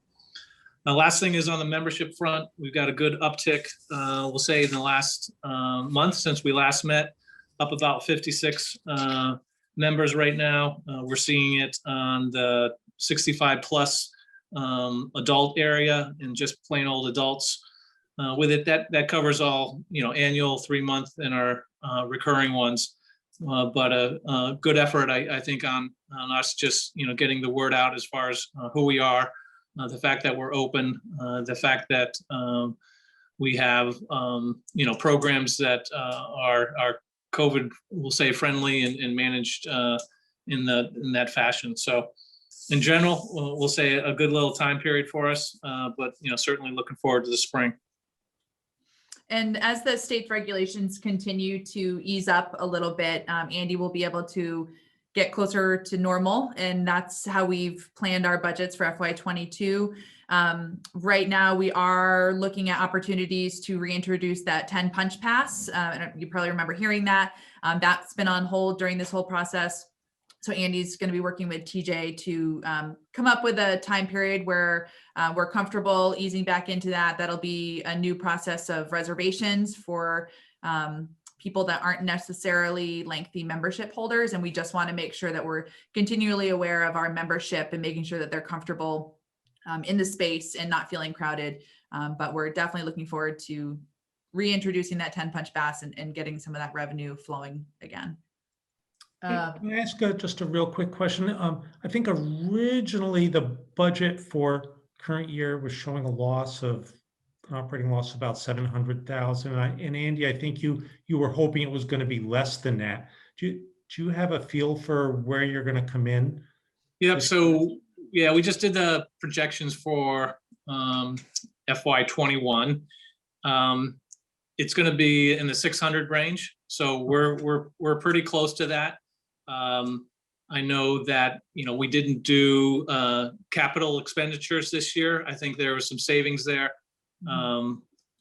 The last thing is on the membership front. We've got a good uptick, we'll say in the last month since we last met, up about 56 members right now. We're seeing it on the 65 plus adult area and just plain old adults. With it, that covers all, annual, 3-month and our recurring ones. But a good effort, I think, on us just, getting the word out as far as who we are, the fact that we're open, the fact that we have, programs that are COVID, we'll say, friendly and managed in that fashion. So in general, we'll say a good little time period for us, but certainly looking forward to the spring. And as the state regulations continue to ease up a little bit, Andy will be able to get closer to normal. And that's how we've planned our budgets for FY22. Right now, we are looking at opportunities to reintroduce that 10 punch pass. You probably remember hearing that. That's been on hold during this whole process. So Andy's going to be working with TJ to come up with a time period where we're comfortable easing back into that. That'll be a new process of reservations for people that aren't necessarily lengthy membership holders. And we just want to make sure that we're continually aware of our membership and making sure that they're comfortable in the space and not feeling crowded. But we're definitely looking forward to reintroducing that 10 punch pass and getting some of that revenue flowing again. Can I ask just a real quick question? I think originally the budget for current year was showing an operating loss of about 700,000. And Andy, I think you were hoping it was going to be less than that. Do you have a feel for where you're going to come in? Yep. So yeah, we just did the projections for FY21. It's going to be in the 600 range. So we're pretty close to that. I know that, we didn't do capital expenditures this year. I think there was some savings there.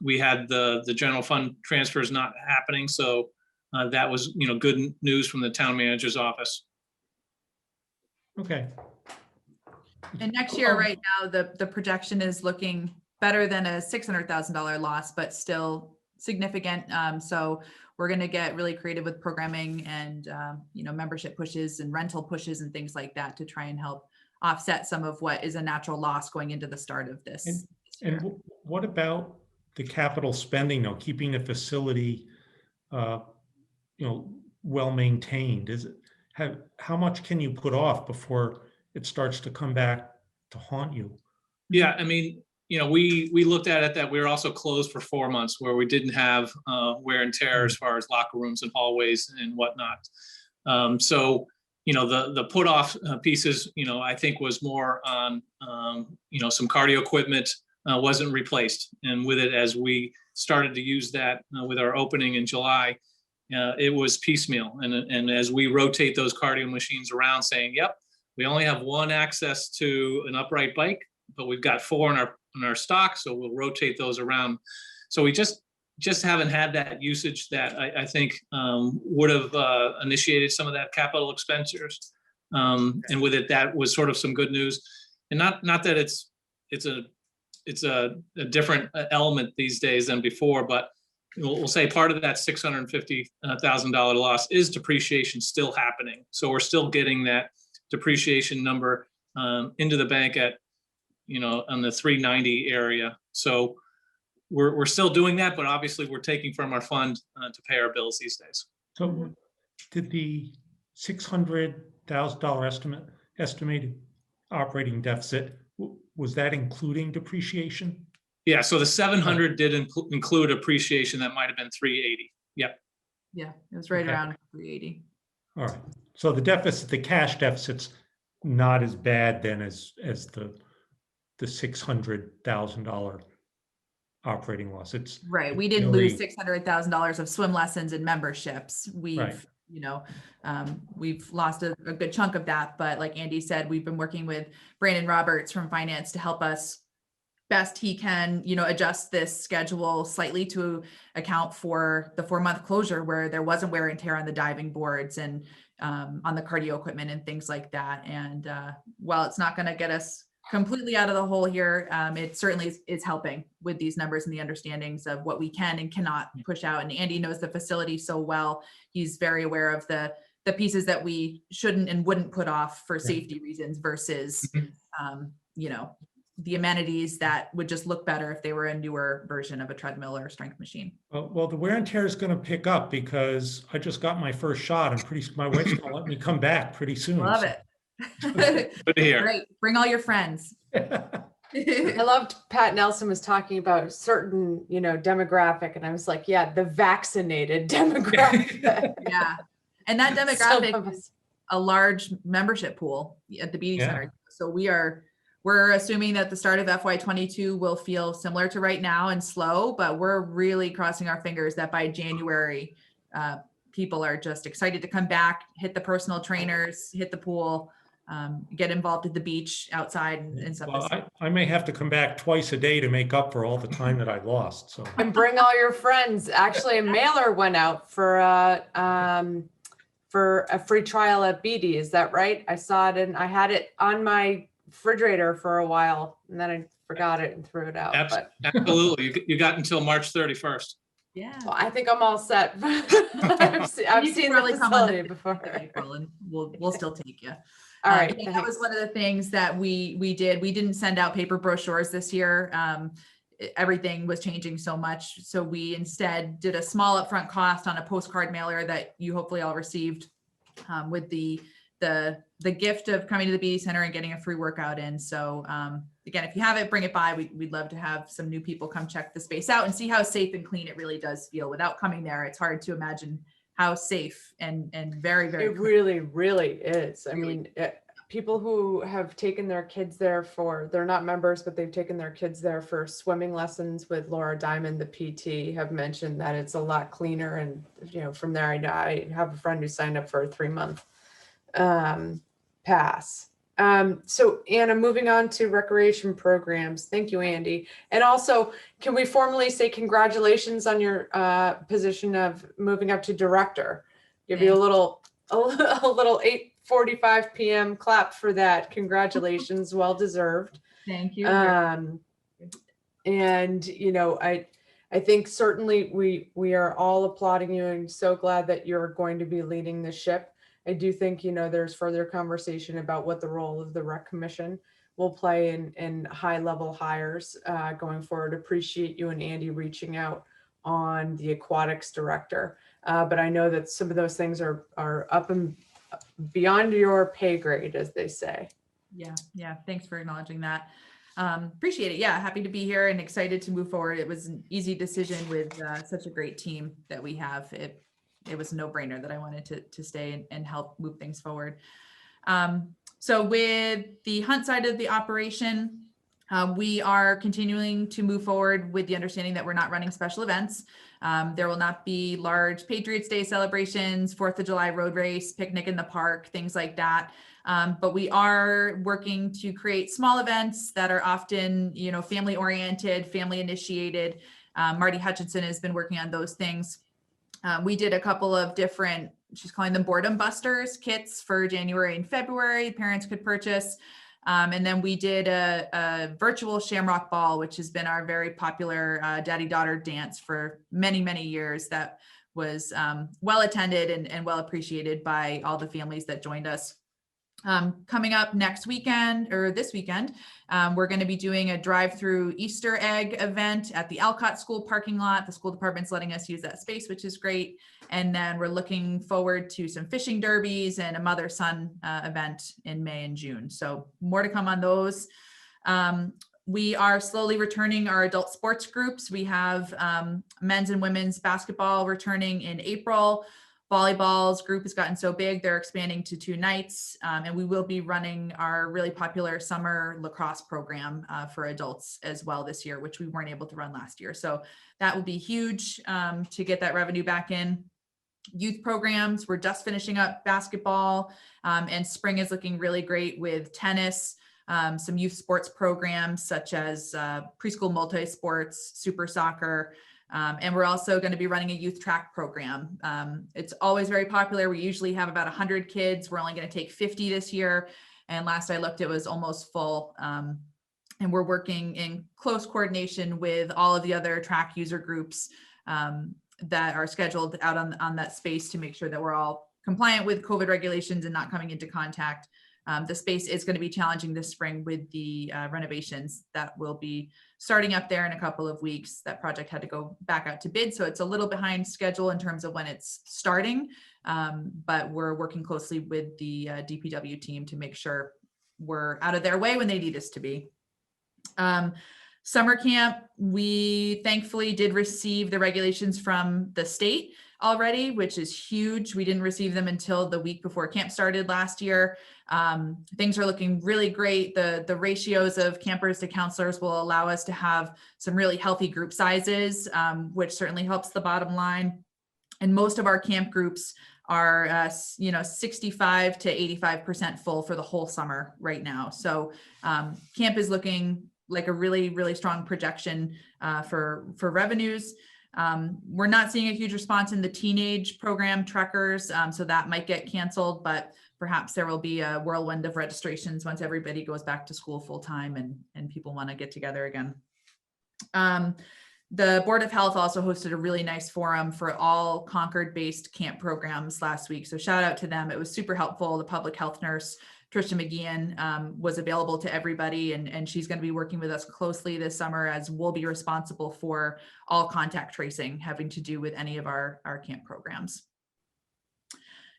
We had the general fund transfers not happening. So that was, good news from the town manager's office. Okay. And next year, right now, the projection is looking better than a $600,000 loss, but still significant. So we're going to get really creative with programming and, membership pushes and rental pushes and things like that to try and help offset some of what is a natural loss going into the start of this. And what about the capital spending, though, keeping the facility, well maintained? How much can you put off before it starts to come back to haunt you? Yeah, I mean, we looked at it that we were also closed for 4 months where we didn't have wear and tear as far as locker rooms and hallways and whatnot. So, the put off pieces, I think was more on, some cardio equipment wasn't replaced. And with it, as we started to use that with our opening in July, it was piecemeal. And as we rotate those cardio machines around saying, yep, we only have one access to an upright bike, but we've got 4 in our stock, so we'll rotate those around. So we just haven't had that usage that I think would have initiated some of that capital expenditures. And with it, that was sort of some good news. And not that it's a different element these days than before, but we'll say part of that $650,000 loss is depreciation still happening. So we're still getting that depreciation number into the bank at, on the 390 area. So we're still doing that, but obviously we're taking from our fund to pay our bills these days. So did the $600,000 estimated operating deficit, was that including depreciation? Yeah, so the 700 did include appreciation. That might have been 380. Yep. Yeah, it was right around 380. All right. So the deficit, the cash deficit's not as bad then as the $600,000 operating loss. It's right. We didn't lose $600,000 of swim lessons and memberships. We've we've lost a good chunk of that. But like Andy said, we've been working with Brandon Roberts from finance to help us best he can, adjust this schedule slightly to account for the 4-month closure where there wasn't wear and tear on the diving boards and on the cardio equipment and things like that. And while it's not going to get us completely out of the hole here, it certainly is helping with these numbers and the understandings of what we can and cannot push out. And Andy knows the facility so well. He's very aware of the pieces that we shouldn't and wouldn't put off for safety reasons versus, the amenities that would just look better if they were a newer version of a treadmill or a strength machine. Well, the wear and tear is going to pick up because I just got my first shot and my wife's going to let me come back pretty soon. Love it. Good to hear. Great. Bring all your friends. I loved Pat Nelson was talking about a certain, demographic. And I was like, yeah, the vaccinated demographic. Yeah. And that demographic is a large membership pool at the BD Center. So we're assuming that the start of FY22 will feel similar to right now and slow, but we're really crossing our fingers that by January, people are just excited to come back, hit the personal trainers, hit the pool, get involved at the beach outside and stuff. Well, I may have to come back twice a day to make up for all the time that I lost, so. And bring all your friends. Actually, a mailer went out for a free trial at BD. Is that right? I saw it and I had it on my refrigerator for a while and then I forgot it and threw it out. But Absolutely. You got until March 31st. Yeah. well, I think I'm all set. I've seen the facility before. April, and we'll still take you. All right. Yeah, that was one of the things that we did. We didn't send out paper brochures this year. Everything was changing so much. So we instead did a small upfront cost on a postcard mailer that you hopefully all received with the gift of coming to the BD Center and getting a free workout in. So again, if you have it, bring it by. We'd love to have some new people come check the space out and see how safe and clean it really does feel. Without coming there, it's hard to imagine how safe and very, very It really, really is. I mean, people who have taken their kids there they're not members, but they've taken their kids there for swimming lessons with Laura Diamond, the PT, have mentioned that it's a lot cleaner. And, you know, from there, I have a friend who signed up for a 3-month pass. So Anna, moving on to recreation programs. Thank you, Andy. And also, can we formally say congratulations on your position of moving up to director? Give you a little 8:45 p.m. clap for that. Congratulations, well deserved. Thank you. And you know, I think certainly we are all applauding you and so glad that you're going to be leading the ship. I do think, you know, there's further conversation about what the role of the rec commission will play in high level hires going forward. Appreciate you and Andy reaching out on the aquatics director. But I know that some of those things are up and beyond your pay grade, as they say. Yeah. Thanks for acknowledging that. Appreciate it. Yeah. Happy to be here and excited to move forward. It was an easy decision with such a great team that we have. It was a no-brainer that I wanted to stay and help move things forward. So with the hunt side of the operation, we are continuing to move forward with the understanding that we're not running special events. There will not be large Patriots Day celebrations, 4th of July road race, picnic in the park, things like that. But we are working to create small events that are often, you know, family oriented, family initiated. Marty Hutchinson has been working on those things. We did a couple of different, she's calling them boredom busters kits for January and February, parents could purchase. And then we did a virtual Shamrock Ball, which has been our very popular daddy-daughter dance for many, many years. That was well attended and well appreciated by all the families that joined us. Coming up next weekend or this weekend, we're going to be doing a drive-through Easter egg event at the Alcott School parking lot. The school department's letting us use that space, which is great. And then we're looking forward to some fishing derbies and a mother-son event in May and June. So more to come on those. We are slowly returning our adult sports groups. We have men's and women's basketball returning in April. Volleyball's group has gotten so big, they're expanding to 2 nights. And we will be running our really popular summer lacrosse program for adults as well this year, which we weren't able to run last year. So that will be huge to get that revenue back in. Youth programs, we're just finishing up basketball and spring is looking really great with tennis, some youth sports programs such as preschool multi-sports, super soccer. And we're also going to be running a youth track program. It's always very popular. We usually have about 100 kids. We're only going to take 50 this year. And last I looked, it was almost full. And we're working in close coordination with all of the other track user groups that are scheduled out on that space to make sure that we're all compliant with COVID regulations and not coming into contact. The space is going to be challenging this spring with the renovations that will be starting up there in a couple of weeks. That project had to go back out to bid, so it's a little behind schedule in terms of when it's starting, but we're working closely with the DPW team to make sure we're out of their way when they need us to be. Summer camp, we thankfully did receive the regulations from the state already, which is huge. We didn't receive them until the week before camp started last year. Things are looking really great. The ratios of campers to counselors will allow us to have some really healthy group sizes, which certainly helps the bottom line. And most of our camp groups are, 65 to 85% full for the whole summer right now. So camp is looking like a really, really strong projection for revenues. We're not seeing a huge response in the teenage program Trekkers, so that might get canceled, but perhaps there will be a whirlwind of registrations once everybody goes back to school full time and people want to get together again. The Board of Health also hosted a really nice forum for all Concord-based camp programs last week. So shout out to them. It was super helpful. The public health nurse, Trisha McGeehan, was available to everybody, and she's going to be working with us closely this summer as we'll be responsible for all contact tracing having to do with any of our camp programs.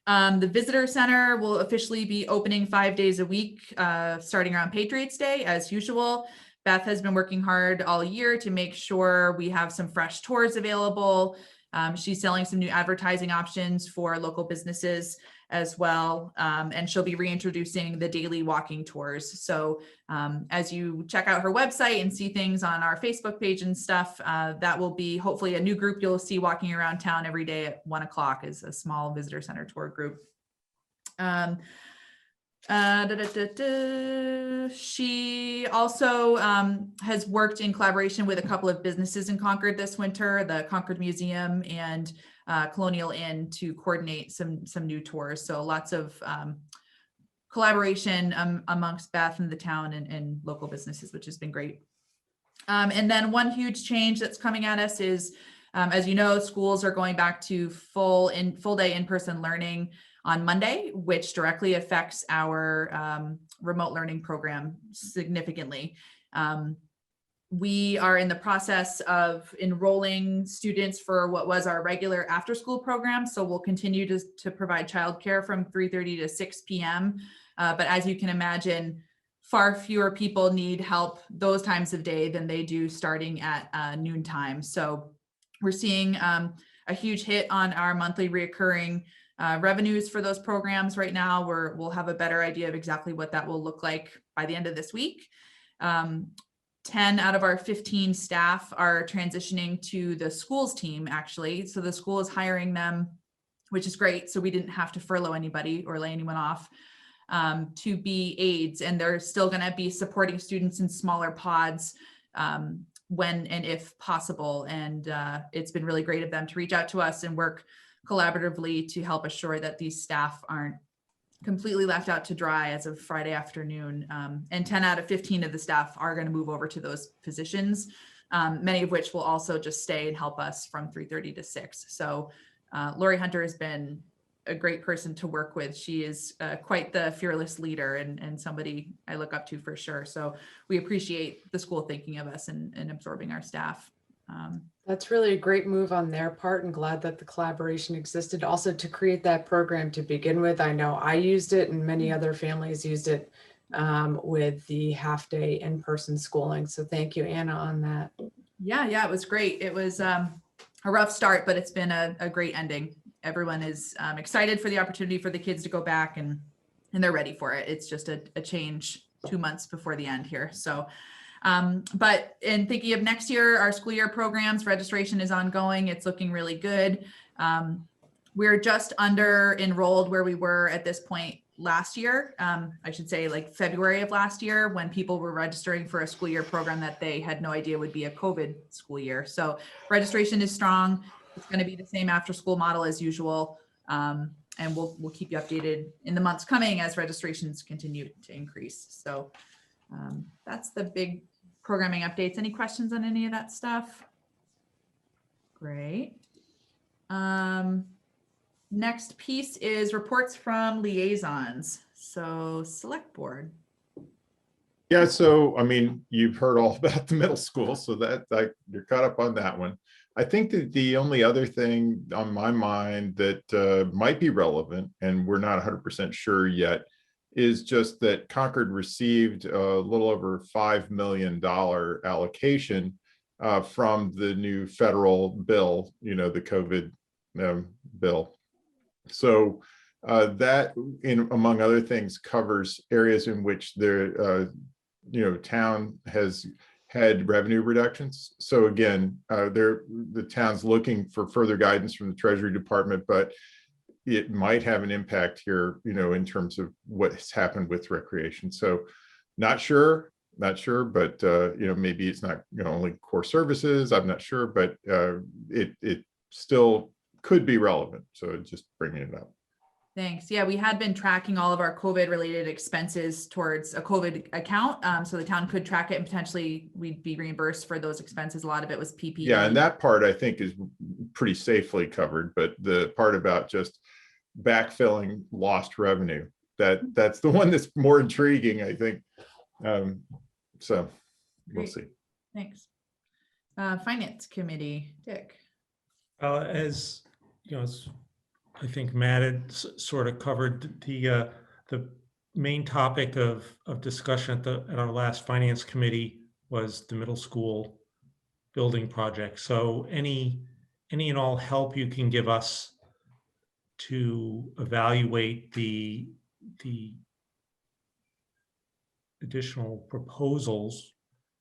The Visitor Center will officially be opening 5 days a week, starting around Patriots Day as usual. Beth has been working hard all year to make sure we have some fresh tours available. She's selling some new advertising options for local businesses as well. And she'll be reintroducing the daily walking tours. So as you check out her website and see things on our Facebook page and stuff, that will be hopefully a new group you'll see walking around town every day at 1 o'clock is a small visitor center tour group. She also has worked in collaboration with a couple of businesses in Concord this winter, the Concord Museum and Colonial Inn, to coordinate some new tours. So lots of collaboration amongst Beth and the town and local businesses, which has been great. And then one huge change that's coming at us is, as you know, schools are going back to full day in-person learning on Monday, which directly affects our remote learning program significantly. We are in the process of enrolling students for what was our regular after-school program. So we'll continue to provide childcare from 3:30 to 6 p.m. But as you can imagine, far fewer people need help those times of day than they do starting at noontime. So we're seeing a huge hit on our monthly reoccurring revenues for those programs right now. We'll have a better idea of exactly what that will look like by the end of this week. 10 out of our 15 staff are transitioning to the schools team, actually. So the school is hiring them, which is great. So we didn't have to furlough anybody or lay anyone off, to be aides. And they're still going to be supporting students in smaller pods when and if possible. And it's been really great of them to reach out to us and work collaboratively to help assure that these staff aren't completely left out to dry as of Friday afternoon. And 10 out of 15 of the staff are going to move over to those positions, many of which will also just stay and help us from 3:30 to 6. So Lori Hunter has been a great person to work with. She is quite the fearless leader and somebody I look up to for sure. So we appreciate the school thinking of us and absorbing our staff. That's really a great move on their part, and glad that the collaboration existed also to create that program to begin with. I know I used it and many other families used it with the half-day in-person schooling. So thank you, Anna, on that. Yeah, it was great. It was a rough start, but it's been a great ending. Everyone is excited for the opportunity for the kids to go back and they're ready for it. It's just a change 2 months before the end here. So but in thinking of next year, our school year programs, registration is ongoing. It's looking really good. We're just under enrolled where we were at this point last year. I should say like February of last year, when people were registering for a school year program that they had no idea would be a COVID school year. So registration is strong. It's going to be the same after school model as usual. And we'll keep you updated in the months coming as registrations continue to increase. So that's the big programming updates. Any questions on any of that stuff? Great. Next piece is reports from liaisons. So select board. Yeah, so I mean, you've heard all about the middle school, so that you're caught up on that one. I think that the only other thing on my mind that might be relevant, and we're not 100% sure yet, is just that Concord received a little over $5 million allocation from the new federal bill, the COVID bill. So that, among other things, covers areas in which the town has had revenue reductions. So again, the town's looking for further guidance from the Treasury Department, but it might have an impact here, in terms of what's happened with recreation. So not sure, but maybe it's not only core services. I'm not sure, but it still could be relevant. So just bringing it up. Thanks. Yeah, we had been tracking all of our COVID related expenses towards a COVID account. So the town could track it and potentially we'd be reimbursed for those expenses. A lot of it was PPE. Yeah, and that part I think is pretty safely covered, but the part about just backfilling lost revenue, that's the one that's more intriguing, I think. So we'll see. Thanks. Finance Committee, Dick. As you know, I think Matt had sort of covered the main topic of discussion at our last Finance Committee was the middle school building project. So any and all help you can give us to evaluate the additional proposals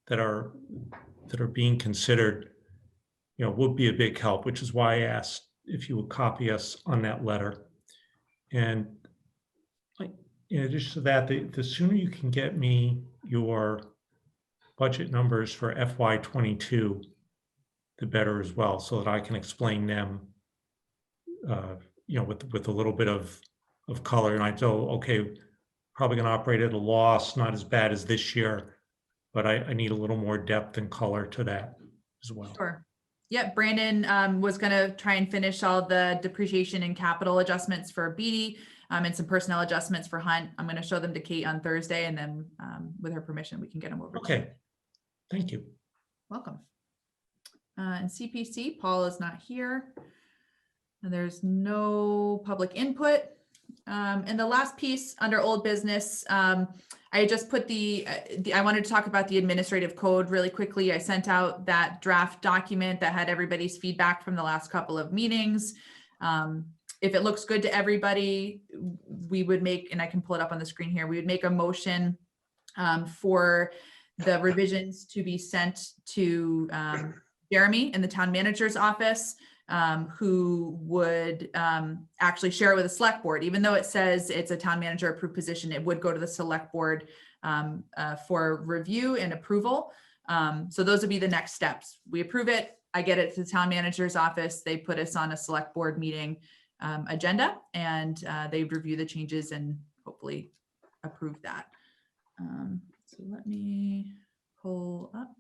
that are being considered, would be a big help, which is why I asked if you would copy us on that letter. And in addition to that, the sooner you can get me your budget numbers for FY22, the better as well, so that I can explain them, with a little bit of color. And I know, okay, probably going to operate at a loss, not as bad as this year, but I need a little more depth and color to that as well. Sure. Yep, Brandon was going to try and finish all the depreciation and capital adjustments for Beatty and some personnel adjustments for Hunt. I'm going to show them to Kate on Thursday, and then with her permission, we can get them over. Okay, thank you. Welcome. And CPC, Paul is not here. And there's no public input. And the last piece under old business, I just put I wanted to talk about the administrative code really quickly. I sent out that draft document that had everybody's feedback from the last couple of meetings. If it looks good to everybody, we would make, and I can pull it up on the screen here, we would make a motion for the revisions to be sent to Jeremy in the town manager's office, who would actually share it with the select board. Even though it says it's a town manager approved position, it would go to the select board for review and approval. So those would be the next steps. We approve it, I get it to the town manager's office, they put us on a select board meeting agenda, and they review the changes and hopefully approve that. So let me pull up.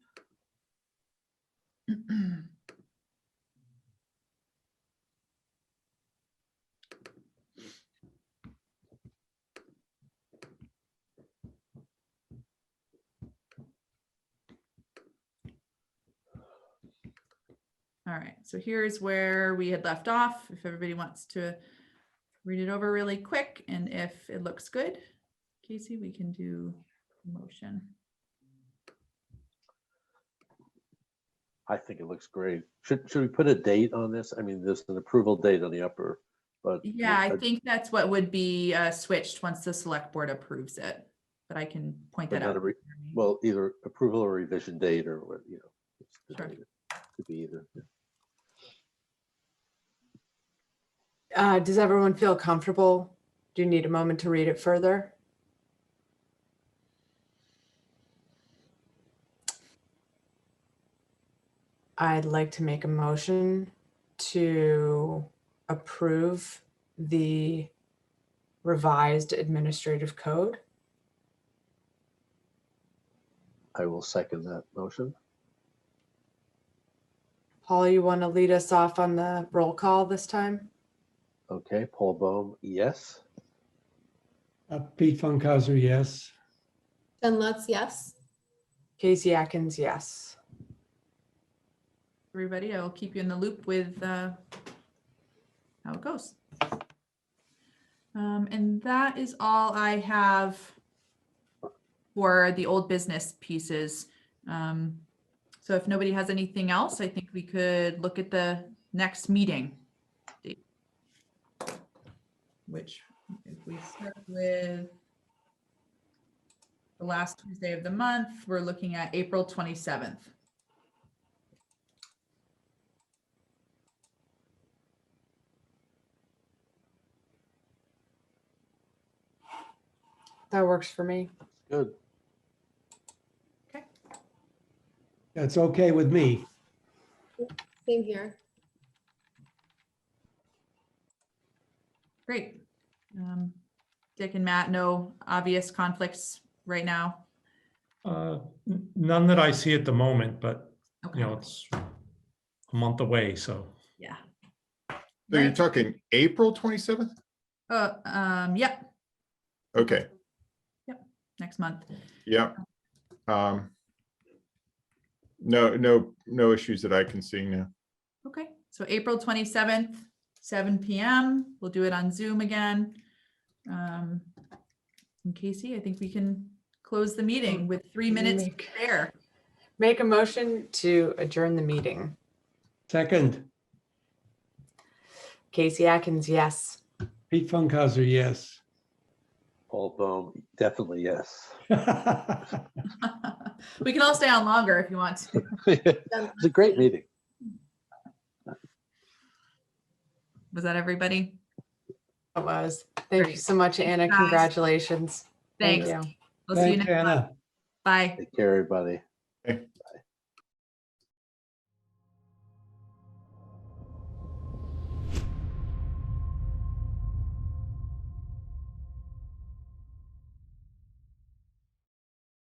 All right, so here's where we had left off. If everybody wants to read it over really quick, and if it looks good, Casey, we can do motion. I think it looks great. Should we put a date on this? I mean, there's an approval date on the upper, but yeah, I think that's what would be switched once the select board approves it, but I can point that out. Well, either approval or revision date, or what, Sure. Could be either. Yeah. Does everyone feel comfortable? Do you need a moment to read it further? I'd like to make a motion to approve the revised administrative code. I will second that motion. Paul, you want to lead us off on the roll call this time? Okay, Paul Bohm, yes. Pete Funkauser, yes. Jen Lutz, yes. Casey Atkins, yes. Everybody, I will keep you in the loop with how it goes. And that is all I have for the old business pieces. So if nobody has anything else, I think we could look at the next meeting date, which if we start with the last Tuesday of the month, we're looking at April 27th. That works for me. Good. That's okay with me. Same here. Great. Dick and Matt, no obvious conflicts right now. None that I see at the moment, but Okay. you know, it's a month away, so. Yeah. So you're Right. talking April 27th? Yep. Okay, Next month. yeah. No issues that I can see now. Okay. So April 27th, 7 p.m. We'll do it on Zoom again. And Casey, I think we can close the meeting with 3 minutes to spare. Make a motion to adjourn the meeting. Second, Casey Atkins, yes. Pete Funkhauser, yes. Paul Bohm, definitely yes. We can all stay on longer if you want to. It's a great meeting. Was that everybody? It was. Thank you Great. so much, Anna. Guys. Congratulations. Thank Thanks. you. We'll see you Thanks, next month. Anna. Bye. Take care, everybody. Okay.